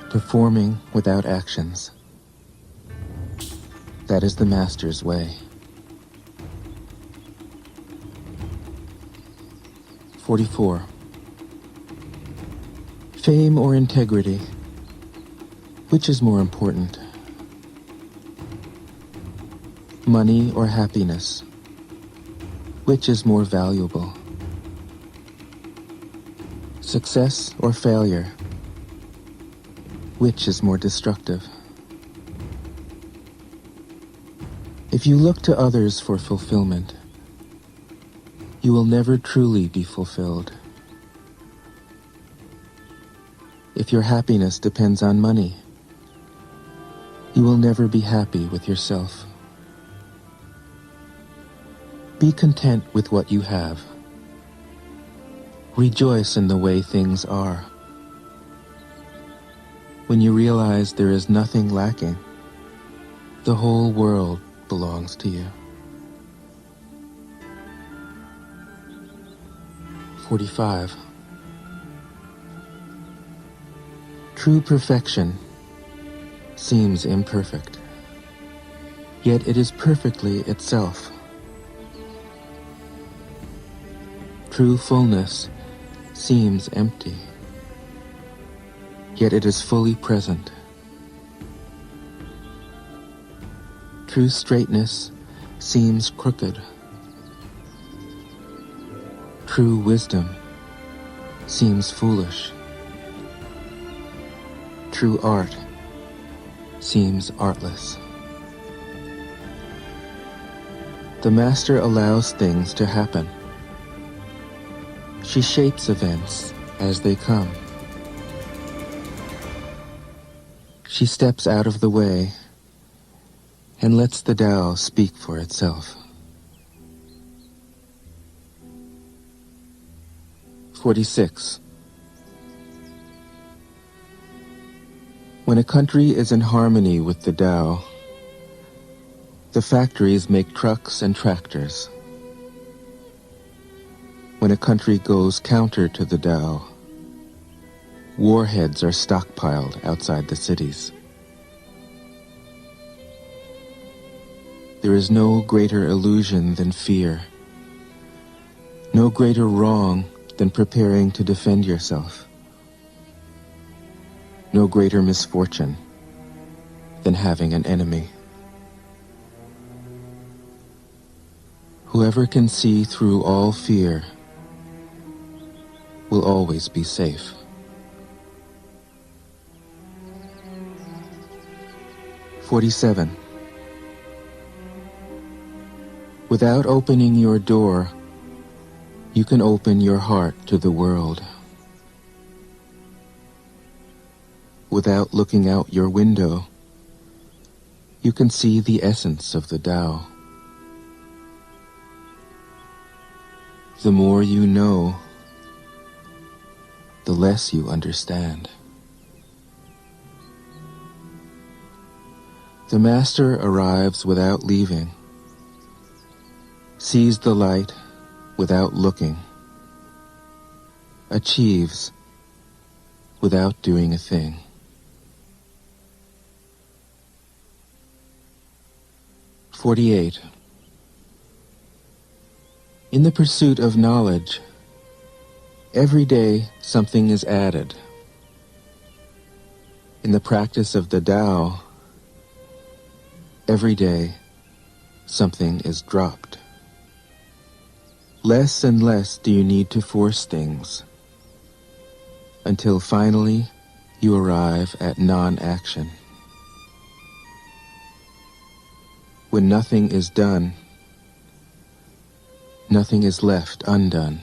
A: performing without actions. That is the Master's way. 44. Fame or integrity? Which is more important? Money or happiness? Which is more valuable? Success or failure? Which is more destructive? If you look to others for fulfillment, you will never truly be fulfilled. If your happiness depends on money, you will never be happy with yourself. Be content with what you have. Rejoice in the way things are. When you realize there is nothing lacking, the whole world belongs to you. 45. True perfection seems imperfect, yet it is perfectly itself. True fullness seems empty, yet it is fully present. True straightness seems crooked. True wisdom seems foolish. True art seems artless. The Master allows things to happen. She shapes events as they come. She steps out of the way and lets the Tao speak for itself. 46. When a country is in harmony with the Tao, the factories make trucks and tractors. When a country goes counter to the Tao, warheads are stockpiled outside the cities. There is no greater illusion than fear, no greater wrong than preparing to defend yourself, no greater misfortune than having an enemy. Whoever can see through all fear will always be safe. 47. Without opening your door, you can open your heart to the world. Without looking out your window, you can see the essence of the Tao. the more you know, the less you understand. The Master arrives without leaving, sees the light without looking, achieves without doing a thing. "48. In the pursuit of knowledge, every day something is added. In the practice of the Tao, every day something is dropped. Less and less do you need to force things, until finally you arrive at non-action. When nothing is done, nothing is left undone.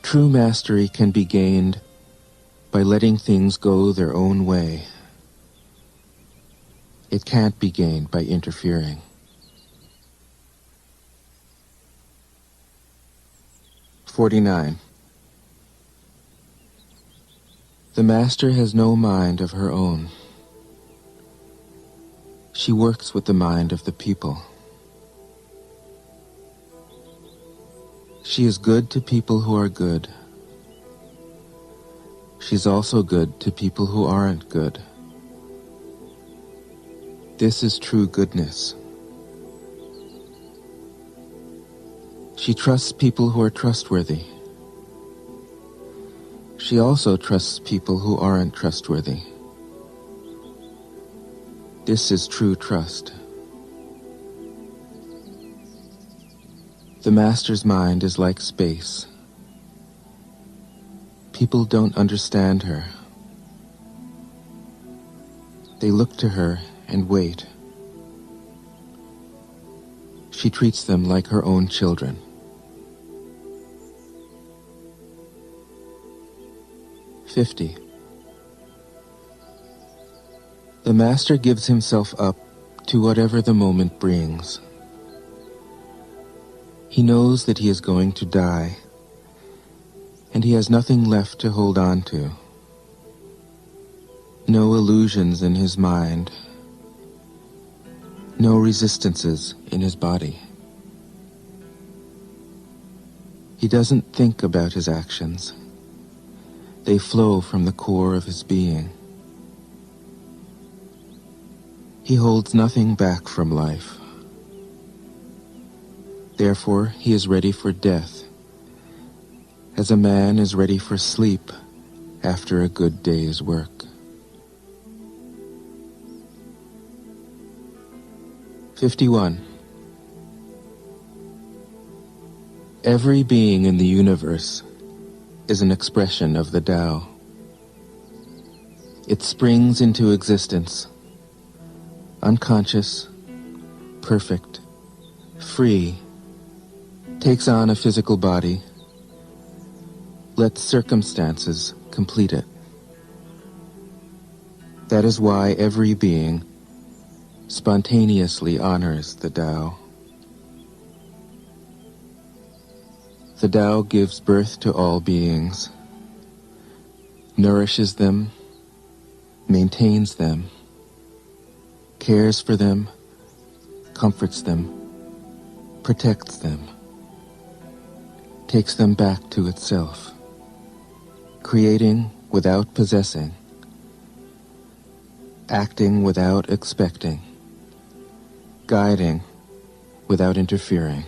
A: True mastery can be gained by letting things go their own way. It can't be gained by interfering. "49. The Master has no mind of her own. She works with the mind of the people. She is good to people who are good. She's also good to people who aren't good. This is true goodness. She trusts people who are trustworthy. She also trusts people who aren't trustworthy. This is true trust. The Master's mind is like space. People don't understand her. They look to her and wait. She treats them like her own children. "50. The Master gives himself up to whatever the moment brings. He knows that he is going to die, and he has nothing left to hold on to. No illusions in his mind, no resistances in his body. He doesn't think about his actions. They flow from the core of his being. He holds nothing back from life. Therefore, he is ready for death, as a man is ready for sleep after a good day's work." 51. Every being in the universe is an expression of the Tao. It springs into existence, unconscious, perfect, free, takes on a physical body, lets circumstances complete it. That is why every being spontaneously honors the Tao. The Tao gives birth to all beings, nourishes them, maintains them, cares for them, comforts them, protects them, takes them back to itself, creating without possessing, acting without expecting, guiding without interfering.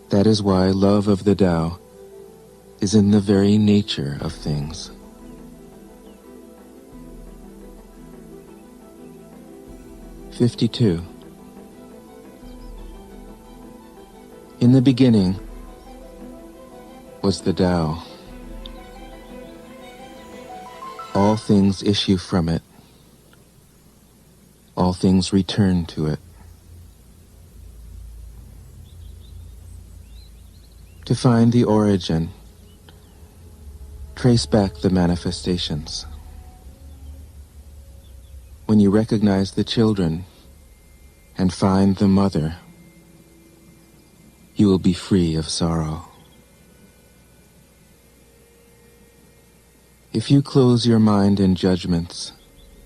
A: That is why love of the Tao is in the very nature of things. 52. In the beginning was the Tao. All things issue from it. All things return to it. To find the origin, trace back the manifestations. When you recognize the children, and find the mother, you will be free of sorrow. If you close your mind in judgments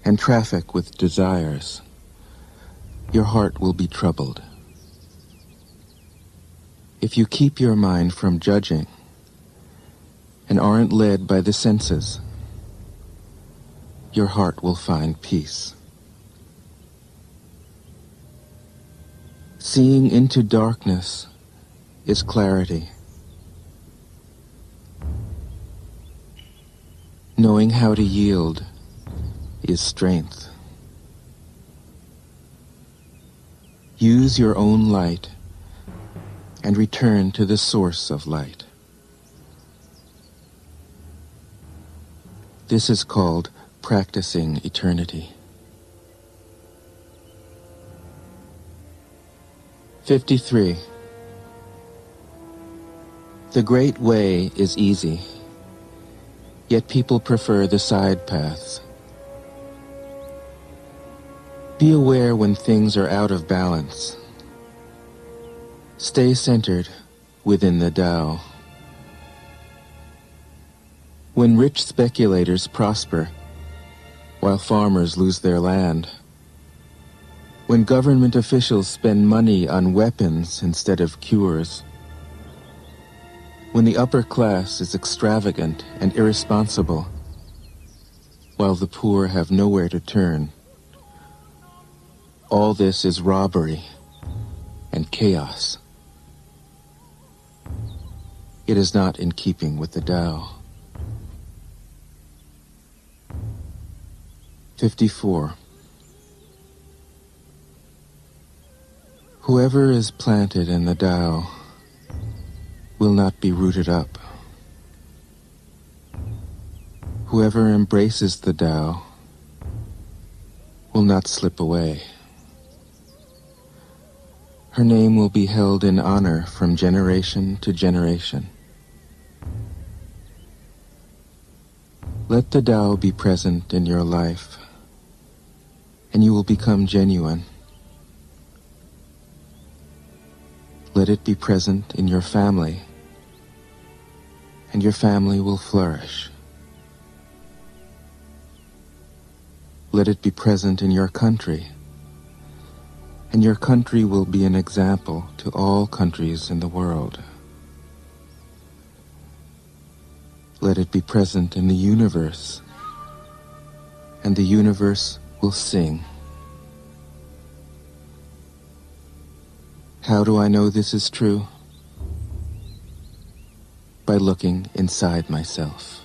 A: and traffic with desires, your heart will be troubled. If you keep your mind from judging and aren't led by the senses, your heart will find peace. Seeing into darkness is clarity. Knowing how to yield is strength. Use your own light and return to the source of light. This is called practicing eternity. 53. The Great Way is easy, yet people prefer the side paths. Be aware when things are out of balance. Stay centered within the Tao. When rich speculators prosper, while farmers lose their land, when government officials spend money on weapons instead of cures, when the upper class is extravagant and irresponsible, while the poor have nowhere to turn, all this is robbery and chaos. It is not in keeping with the Tao. 54. Whoever is planted in the Tao will not be rooted up. Whoever embraces the Tao will not slip away. Her name will be held in honor from generation to generation. Let the Tao be present in your life, and you will become genuine. Let it be present in your family, and your family will flourish. Let it be present in your country, and your country will be an example to all countries in the world. Let it be present in the universe, and the universe will sing. How do I know this is true? By looking inside myself.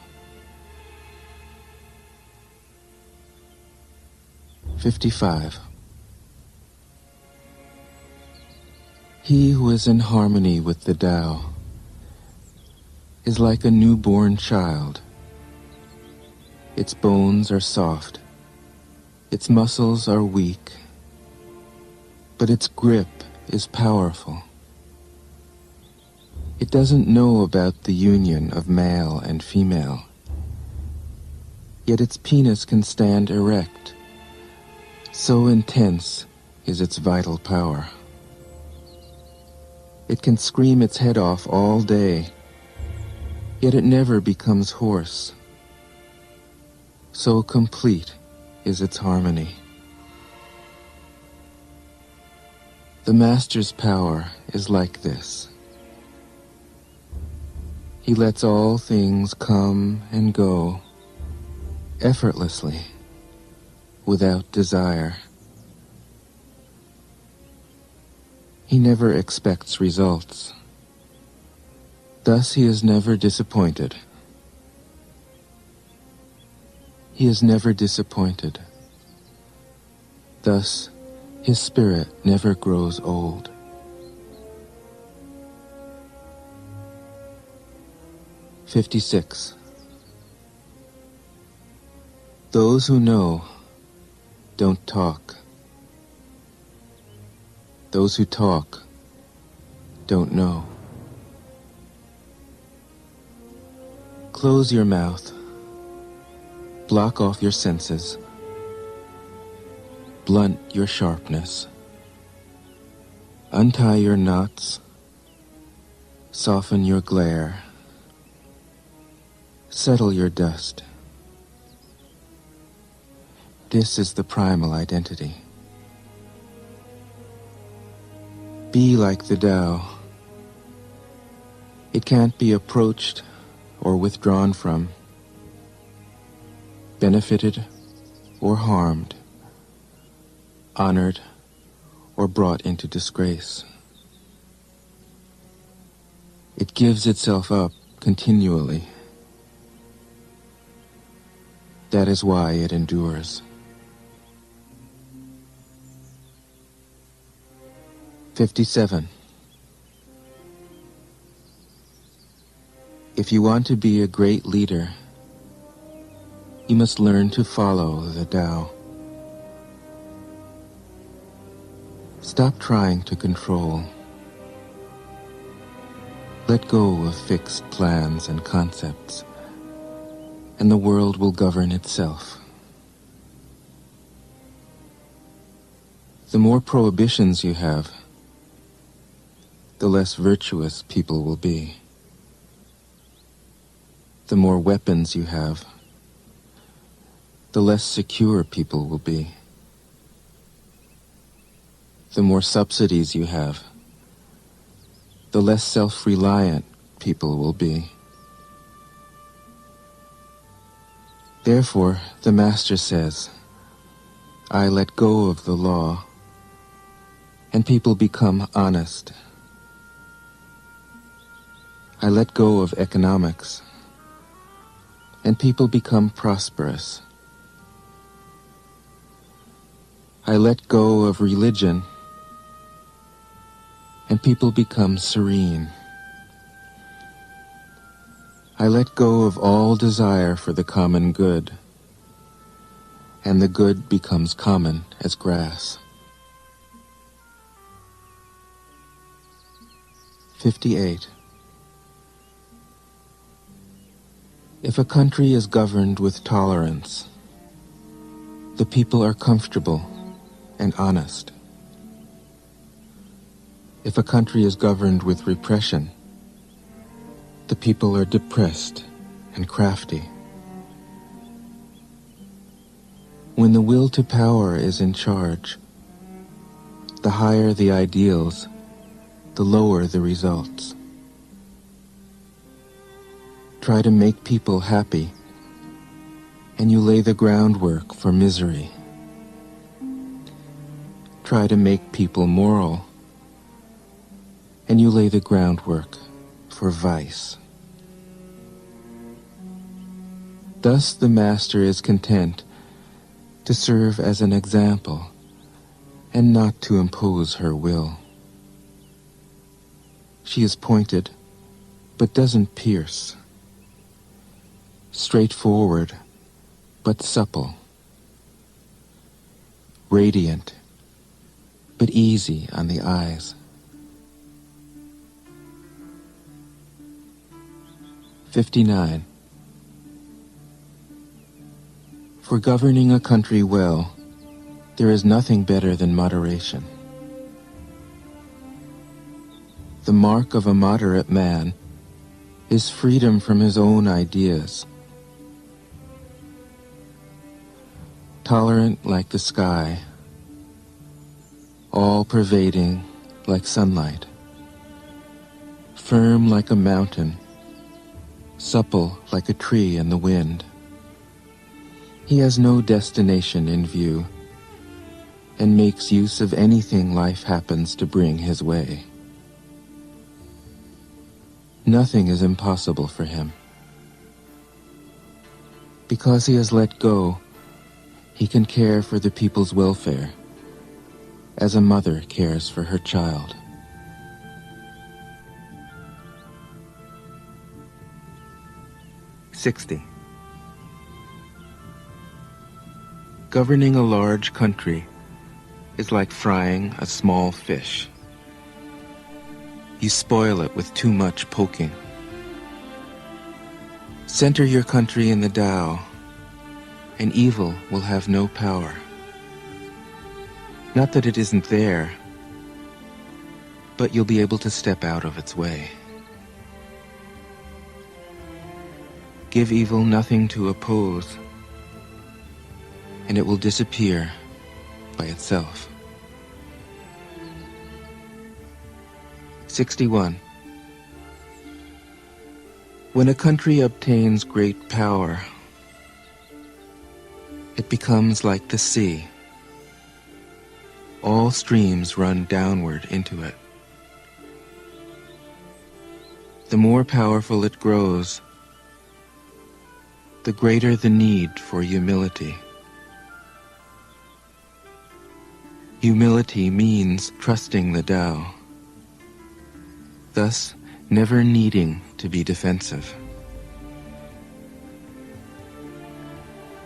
A: 55. He who is in harmony with the Tao is like a newborn child. Its bones are soft, its muscles are weak, but its grip is powerful. It doesn't know about the union of male and female, yet its penis can stand erect. So intense is its vital power. It can scream its head off all day, yet it never becomes hoarse. So complete is its harmony. The Master's power is like this. He lets all things come and go effortlessly, without desire. He never expects results. Thus he is never disappointed. He is never disappointed. Thus his spirit never grows old. 56. Those who know don't talk. Those who talk don't know. Close your mouth. Block off your senses. Blunt your sharpness. Untie your knots, soften your glare, settle your dust. This is the primal identity. Be like the Tao. It can't be approached or withdrawn from, benefited or harmed, honored or brought into disgrace. It gives itself up continually. That is why it endures. 57. If you want to be a great leader, you must learn to follow the Tao. Stop trying to control. Let go of fixed plans and concepts, and the world will govern itself. The more prohibitions you have, the less virtuous people will be. The more weapons you have, the less secure people will be. The more subsidies you have, the less self-reliant people will be. Therefore, the Master says, I let go of the law, and people become honest. I let go of economics, and people become prosperous. I let go of religion, and people become serene. I let go of all desire for the common good, and the good becomes common as grass. 58. If a country is governed with tolerance, the people are comfortable and honest. If a country is governed with repression, the people are depressed and crafty. When the will to power is in charge, the higher the ideals, the lower the results. Try to make people happy, and you lay the groundwork for misery. Try to make people moral, and you lay the groundwork for vice. Thus the Master is content to serve as an example and not to impose her will. She is pointed, but doesn't pierce. Straightforward, but supple. Radiant, but easy on the eyes. 59. For governing a country well, there is nothing better than moderation. The mark of a moderate man is freedom from his own ideas. Tolerant like the sky, all-pervading like sunlight, firm like a mountain, supple like a tree in the wind. He has no destination in view, and makes use of anything life happens to bring his way. Nothing is impossible for him. Because he has let go, he can care for the people's welfare, as a mother cares for her child. 60. Governing a large country is like frying a small fish. You spoil it with too much poking. Center your country in the Tao, and evil will have no power. Not that it isn't there, but you'll be able to step out of its way. Give evil nothing to oppose, and it will disappear by itself. 61. When a country obtains great power, it becomes like the sea. All streams run downward into it. The more powerful it grows, the greater the need for humility. Humility means trusting the Tao, thus never needing to be defensive.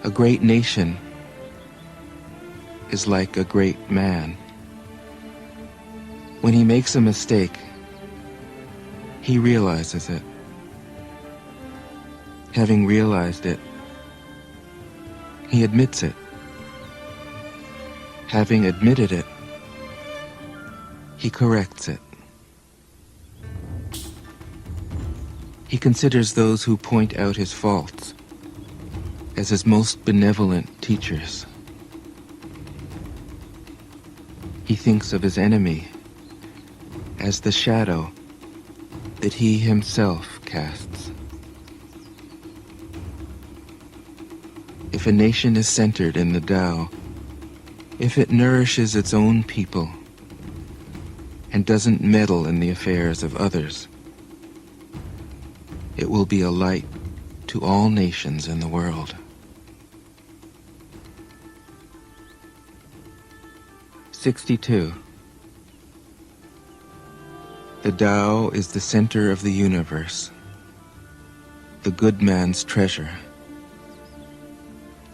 A: A great nation is like a great man. When he makes a mistake, he realizes it. Having realized it, he admits it. Having admitted it, he corrects it. He considers those who point out his faults as his most benevolent teachers. He thinks of his enemy as the shadow that he himself casts. If a nation is centered in the Tao, if it nourishes its own people and doesn't meddle in the affairs of others, it will be a light to all nations in the world. 62. The Tao is the center of the universe, the good man's treasure,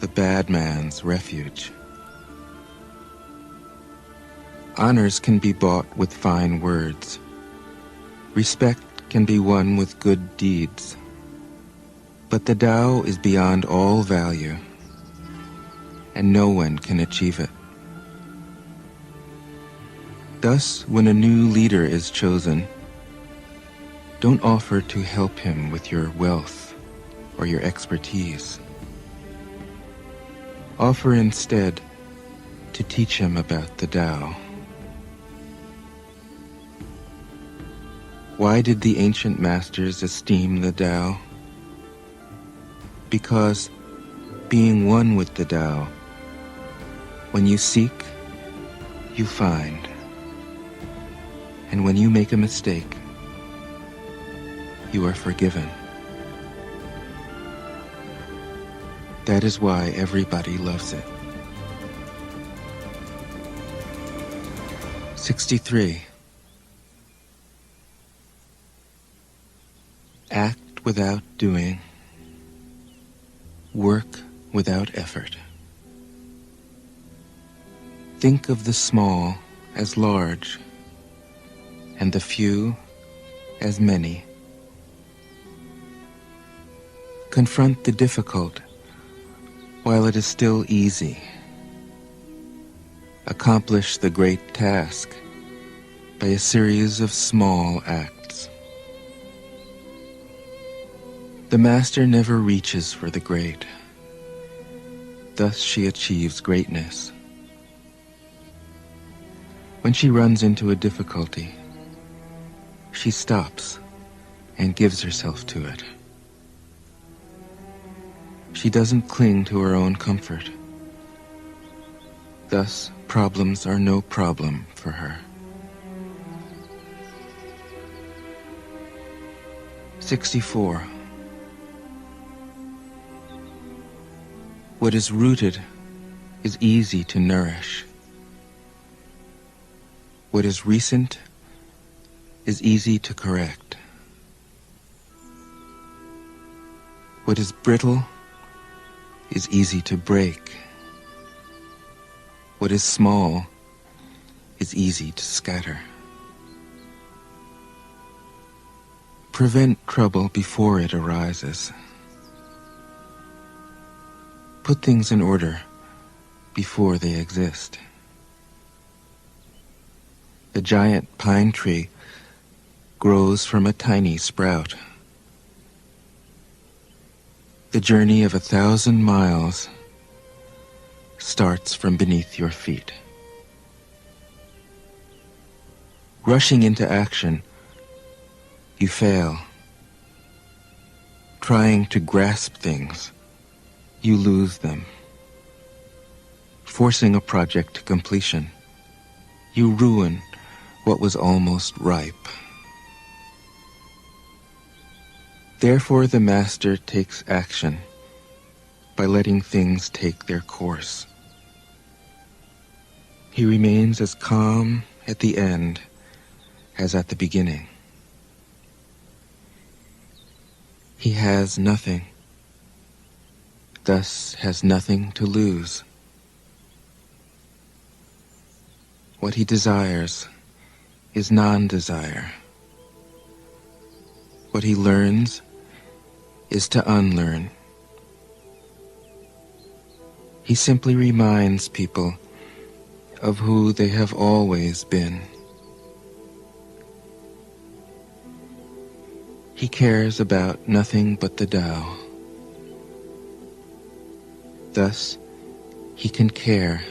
A: the bad man's refuge. Honors can be bought with fine words. Respect can be won with good deeds. But the Tao is beyond all value, and no one can achieve it. Thus, when a new leader is chosen, don't offer to help him with your wealth or your expertise. Offer instead to teach him about the Tao. Why did the ancient masters esteem the Tao? Because, being one with the Tao, when you seek, you find. And when you make a mistake, you are forgiven. That is why everybody loves it. 63. Act without doing. Work without effort. Think of the small as large, and the few as many. Confront the difficult while it is still easy. Accomplish the great task by a series of small acts. The master never reaches for the great. Thus she achieves greatness. When she runs into a difficulty, she stops and gives herself to it. She doesn't cling to her own comfort. Thus, problems are no problem for her. 64. What is rooted is easy to nourish. What is recent is easy to correct. What is brittle is easy to break. What is small is easy to scatter. Prevent trouble before it arises. Put things in order before they exist. The giant pine tree grows from a tiny sprout. The journey of 1,000 miles starts from beneath your feet. Rushing into action, you fail. Trying to grasp things, you lose them. Forcing a project to completion, you ruin what was almost ripe. Therefore, the master takes action by letting things take their course. He remains as calm at the end as at the beginning. He has nothing, thus has nothing to lose. What he desires is non-desire. What he learns is to unlearn. He simply reminds people of who they have always been. He cares about nothing but the Tao. Thus, he can care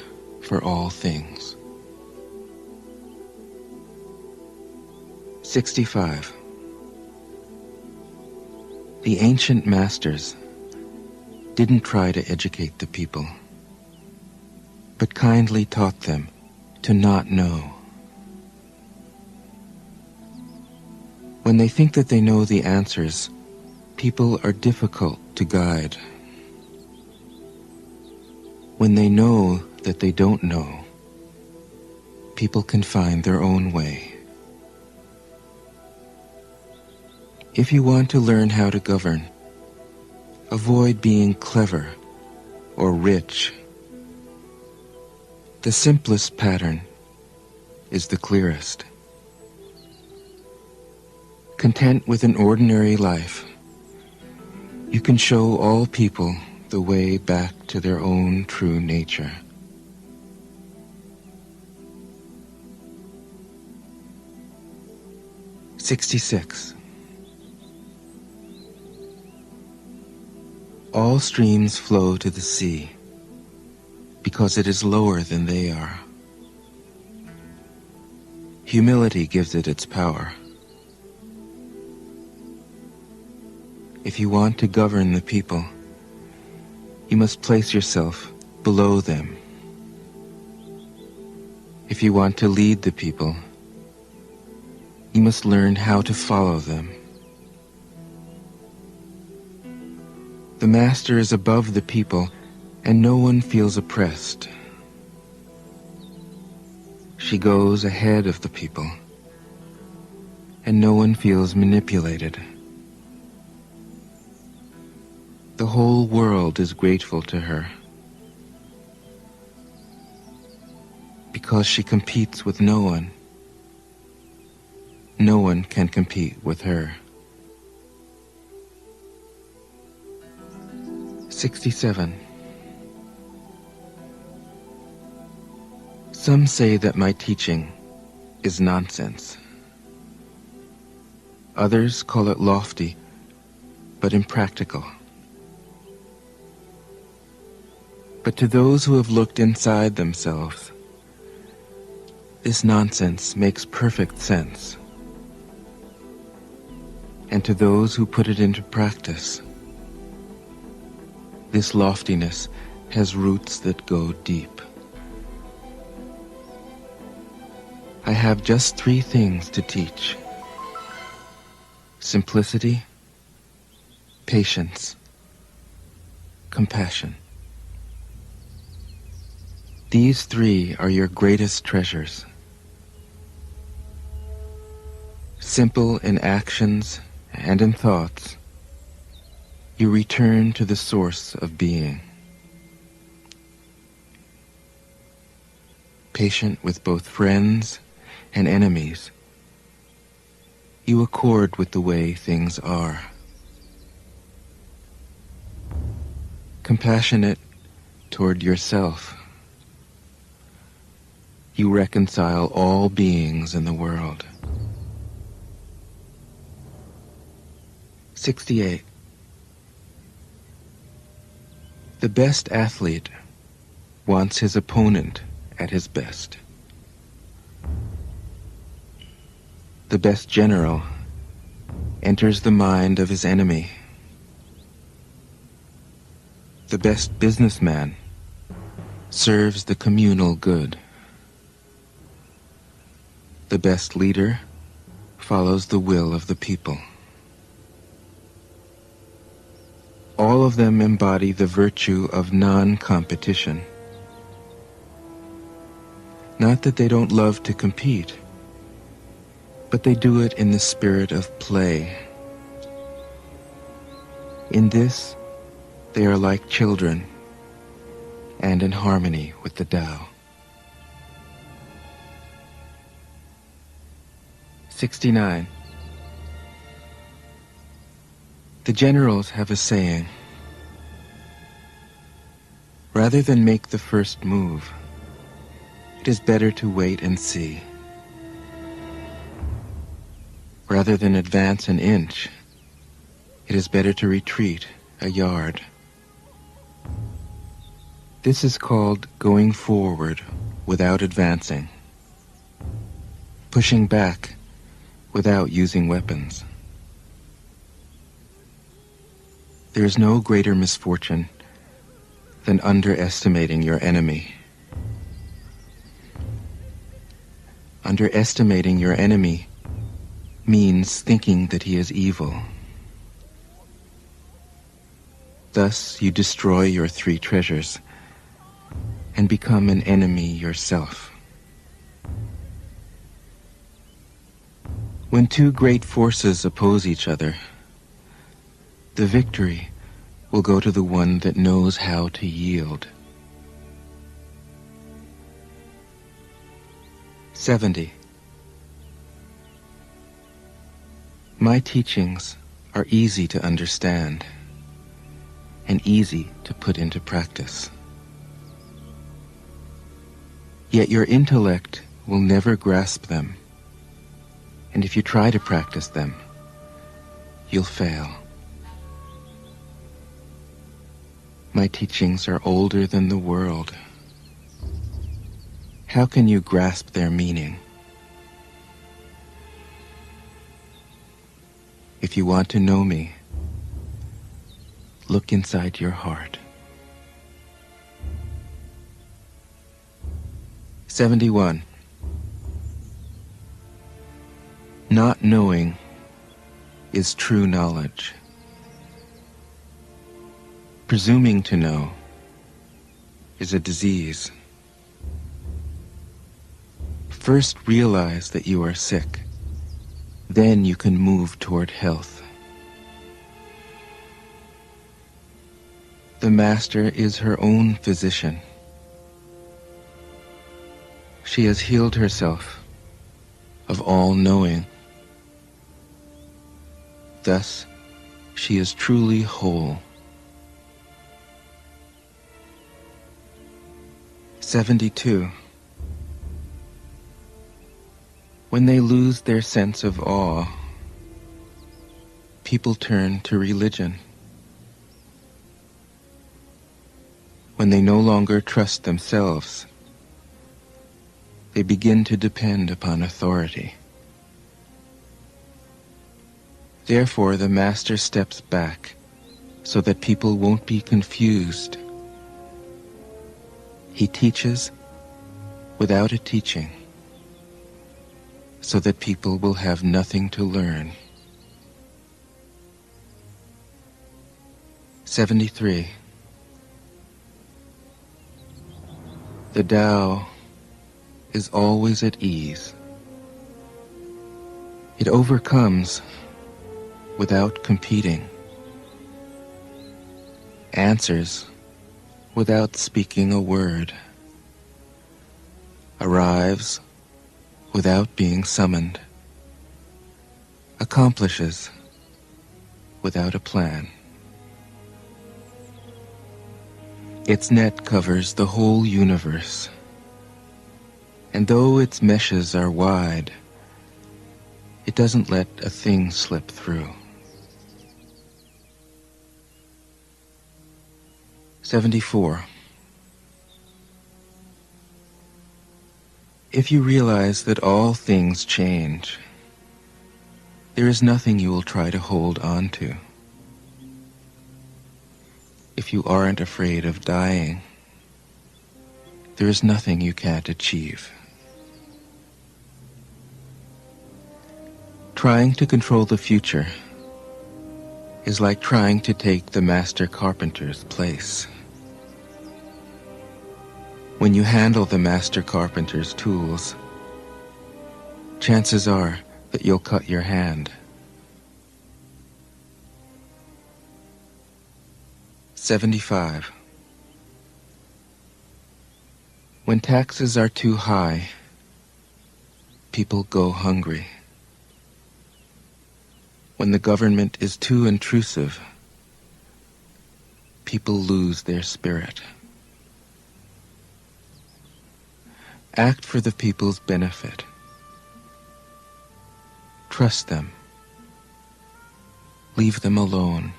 A: for all things. 65. The ancient masters didn't try to educate the people, but kindly taught them to not know. When they think that they know the answers, people are difficult to guide. When they know that they don't know, people can find their own way. If you want to learn how to govern, avoid being clever or rich. The simplest pattern is the clearest. Content with an ordinary life, you can show all people the way back to their own true nature. '66. All streams flow to the sea because it is lower than they are. Humility gives it its power. If you want to govern the people, you must place yourself below them. If you want to lead the people, you must learn how to follow them. The master is above the people, and no one feels oppressed. She goes ahead of the people, and no one feels manipulated. The whole world is grateful to her because she competes with no one. No one can compete with her. 67. Some say that my teaching is nonsense. Others call it lofty, but impractical. But to those who have looked inside themselves, this nonsense makes perfect sense. And to those who put it into practice, this loftiness has roots that go deep. I have just 3 things to teach: simplicity, patience, compassion. These 3 are your greatest treasures. Simple in actions and in thoughts, you return to the source of being. Patient with both friends and enemies, you accord with the way things are. Compassionate toward yourself, You reconcile all beings in the world. 68. The best athlete wants his opponent at his best. The best general enters the mind of his enemy. The best businessman serves the communal good. The best leader follows the will of the people. All of them embody the virtue of non-competition. Not that they don't love to compete, but they do it in the spirit of play. In this, they are like children and in harmony with the Tao. 69. The generals have a saying: rather than make the first move, it is better to wait and see. Rather than advance an inch, it is better to retreat a yard. This is called going forward without advancing, pushing back without using weapons. There is no greater misfortune than underestimating your enemy. Underestimating your enemy means thinking that he is evil. Thus you destroy your three treasures and become an enemy yourself. When two great forces oppose each other, the victory will go to the one that knows how to yield. 70. My teachings are easy to understand and easy to put into practice. Yet your intellect will never grasp them, and if you try to practice them, you'll fail. My teachings are older than the world. How can you grasp their meaning? If you want to know me, look inside your heart. 71. Not knowing is true knowledge. Presuming to know is a disease. First realize that you are sick. Then you can move toward health. The Master is her own physician. She has healed herself of all knowing. Thus, she is truly whole. 72. When they lose their sense of awe, people turn to religion. When they no longer trust themselves, they begin to depend upon authority. Therefore, the Master steps back so that people won't be confused. He teaches without a teaching, so that people will have nothing to learn. 73. The Tao is always at ease. It overcomes without competing, answers without speaking a word, arrives without being summoned, accomplishes without a plan. Its net covers the whole universe. And though its meshes are wide, it doesn't let a thing slip through. 74. If you realize that all things change, there is nothing you will try to hold on to. If you aren't afraid of dying, there is nothing you can't achieve. Trying to control the future is like trying to take the master carpenter's place. When you handle the master carpenter's tools, chances are that you'll cut your hand. 75. When taxes are too high, people go hungry. When the government is too intrusive, people lose their spirit. Act for the people's benefit. Trust them. Leave them alone.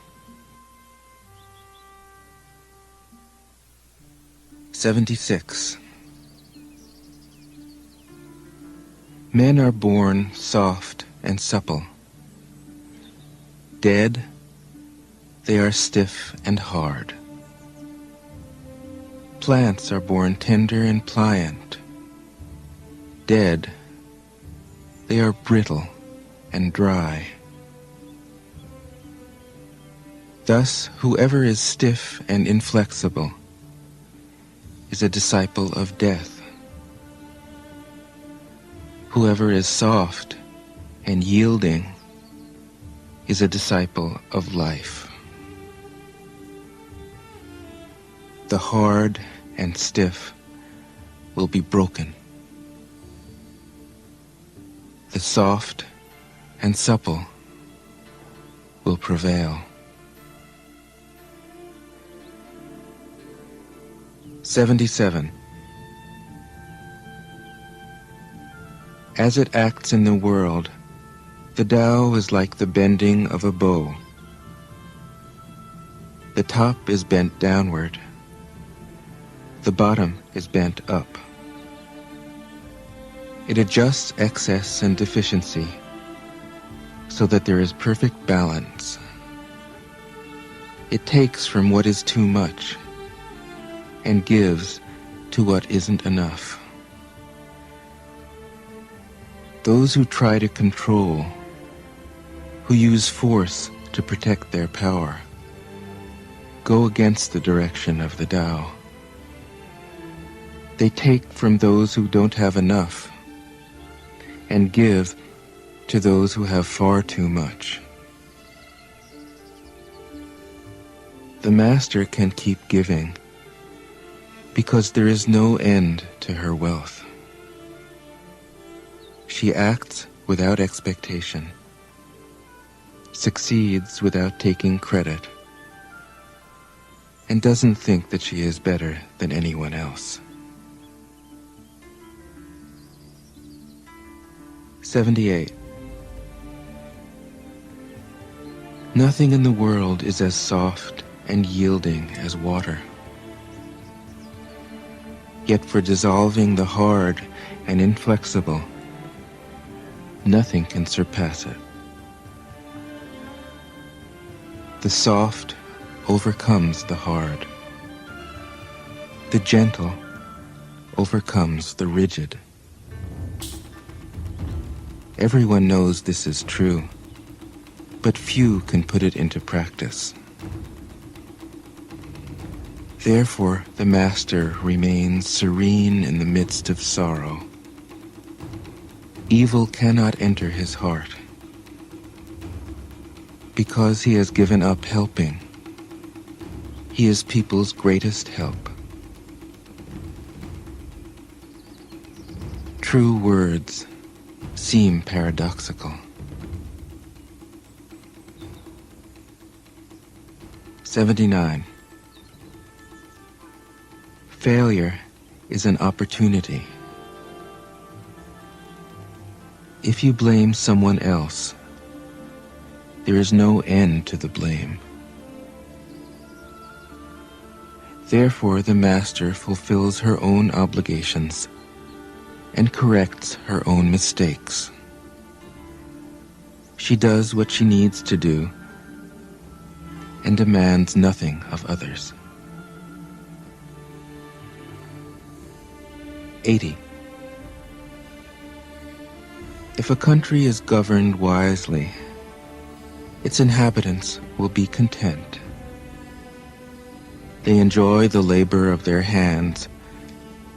A: 76. Men are born soft and supple. Dead, they are stiff and hard. Plants are born tender and pliant. Dead, they are brittle and dry. Thus, whoever is stiff and inflexible is a disciple of death. Whoever is soft and yielding is a disciple of life. The hard and stiff will be broken. The soft and supple will prevail. 77. As it acts in the world, the Tao is like the bending of a bow. The top is bent downward. The bottom is bent up. It adjusts excess and deficiency so that there is perfect balance. It takes from what is too much and gives to what isn't enough. Those who try to control, who use force to protect their power, go against the direction of the Tao. They take from those who don't have enough and give to those who have far too much. The Master can keep giving because there is no end to her wealth. She acts without expectation, succeeds without taking credit, and doesn't think that she is better than anyone else. 78. Nothing in the world is as soft and yielding as water. Yet for dissolving the hard and inflexible, nothing can surpass it. The soft overcomes the hard. The gentle overcomes the rigid. Everyone knows this is true, but few can put it into practice. Therefore, the Master remains serene in the midst of sorrow. Evil cannot enter his heart. Because he has given up helping, he is people's greatest help. True words seem paradoxical. 79. Failure is an opportunity. If you blame someone else, there is no end to the blame. Therefore, the master fulfills her own obligations and corrects her own mistakes. She does what she needs to do and demands nothing of others. 80. If a country is governed wisely, its inhabitants will be content. They enjoy the labor of their hands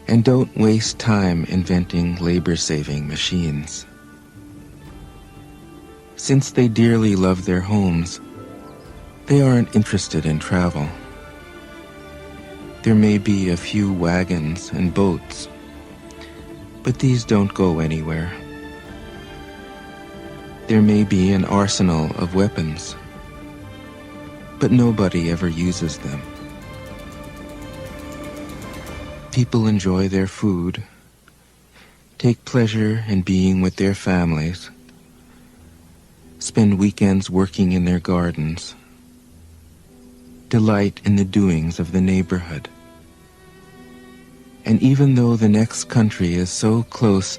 A: and don't waste time inventing labor-saving machines. Since they dearly love their homes, they aren't interested in travel. There may be a few wagons and boats, but these don't go anywhere. There may be an arsenal of weapons, but nobody ever uses them. People enjoy their food, take pleasure in being with their families, spend weekends working in their gardens, delight in the doings of the neighborhood. And even though the next country is so close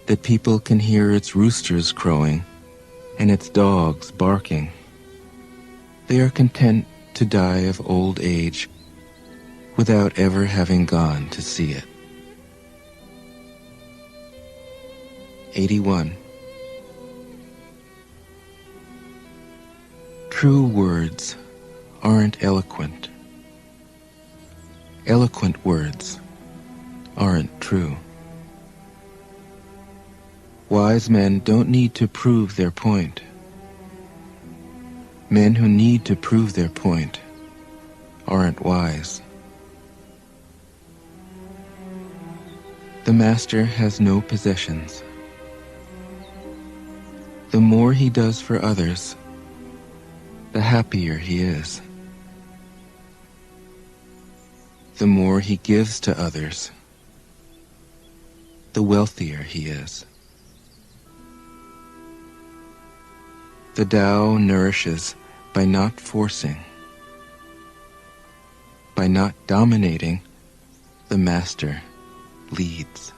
A: that people can hear its roosters crowing and its dogs barking, they are content to die of old age without ever having gone to see it. 81. True words aren't eloquent. Eloquent words aren't true. Wise men don't need to prove their point. Men who need to prove their point aren't wise. The master has no possessions. The more he does for others, the happier he is. The more he gives to others, the wealthier he is. The Tao nourishes by not forcing. By not dominating, the master leads.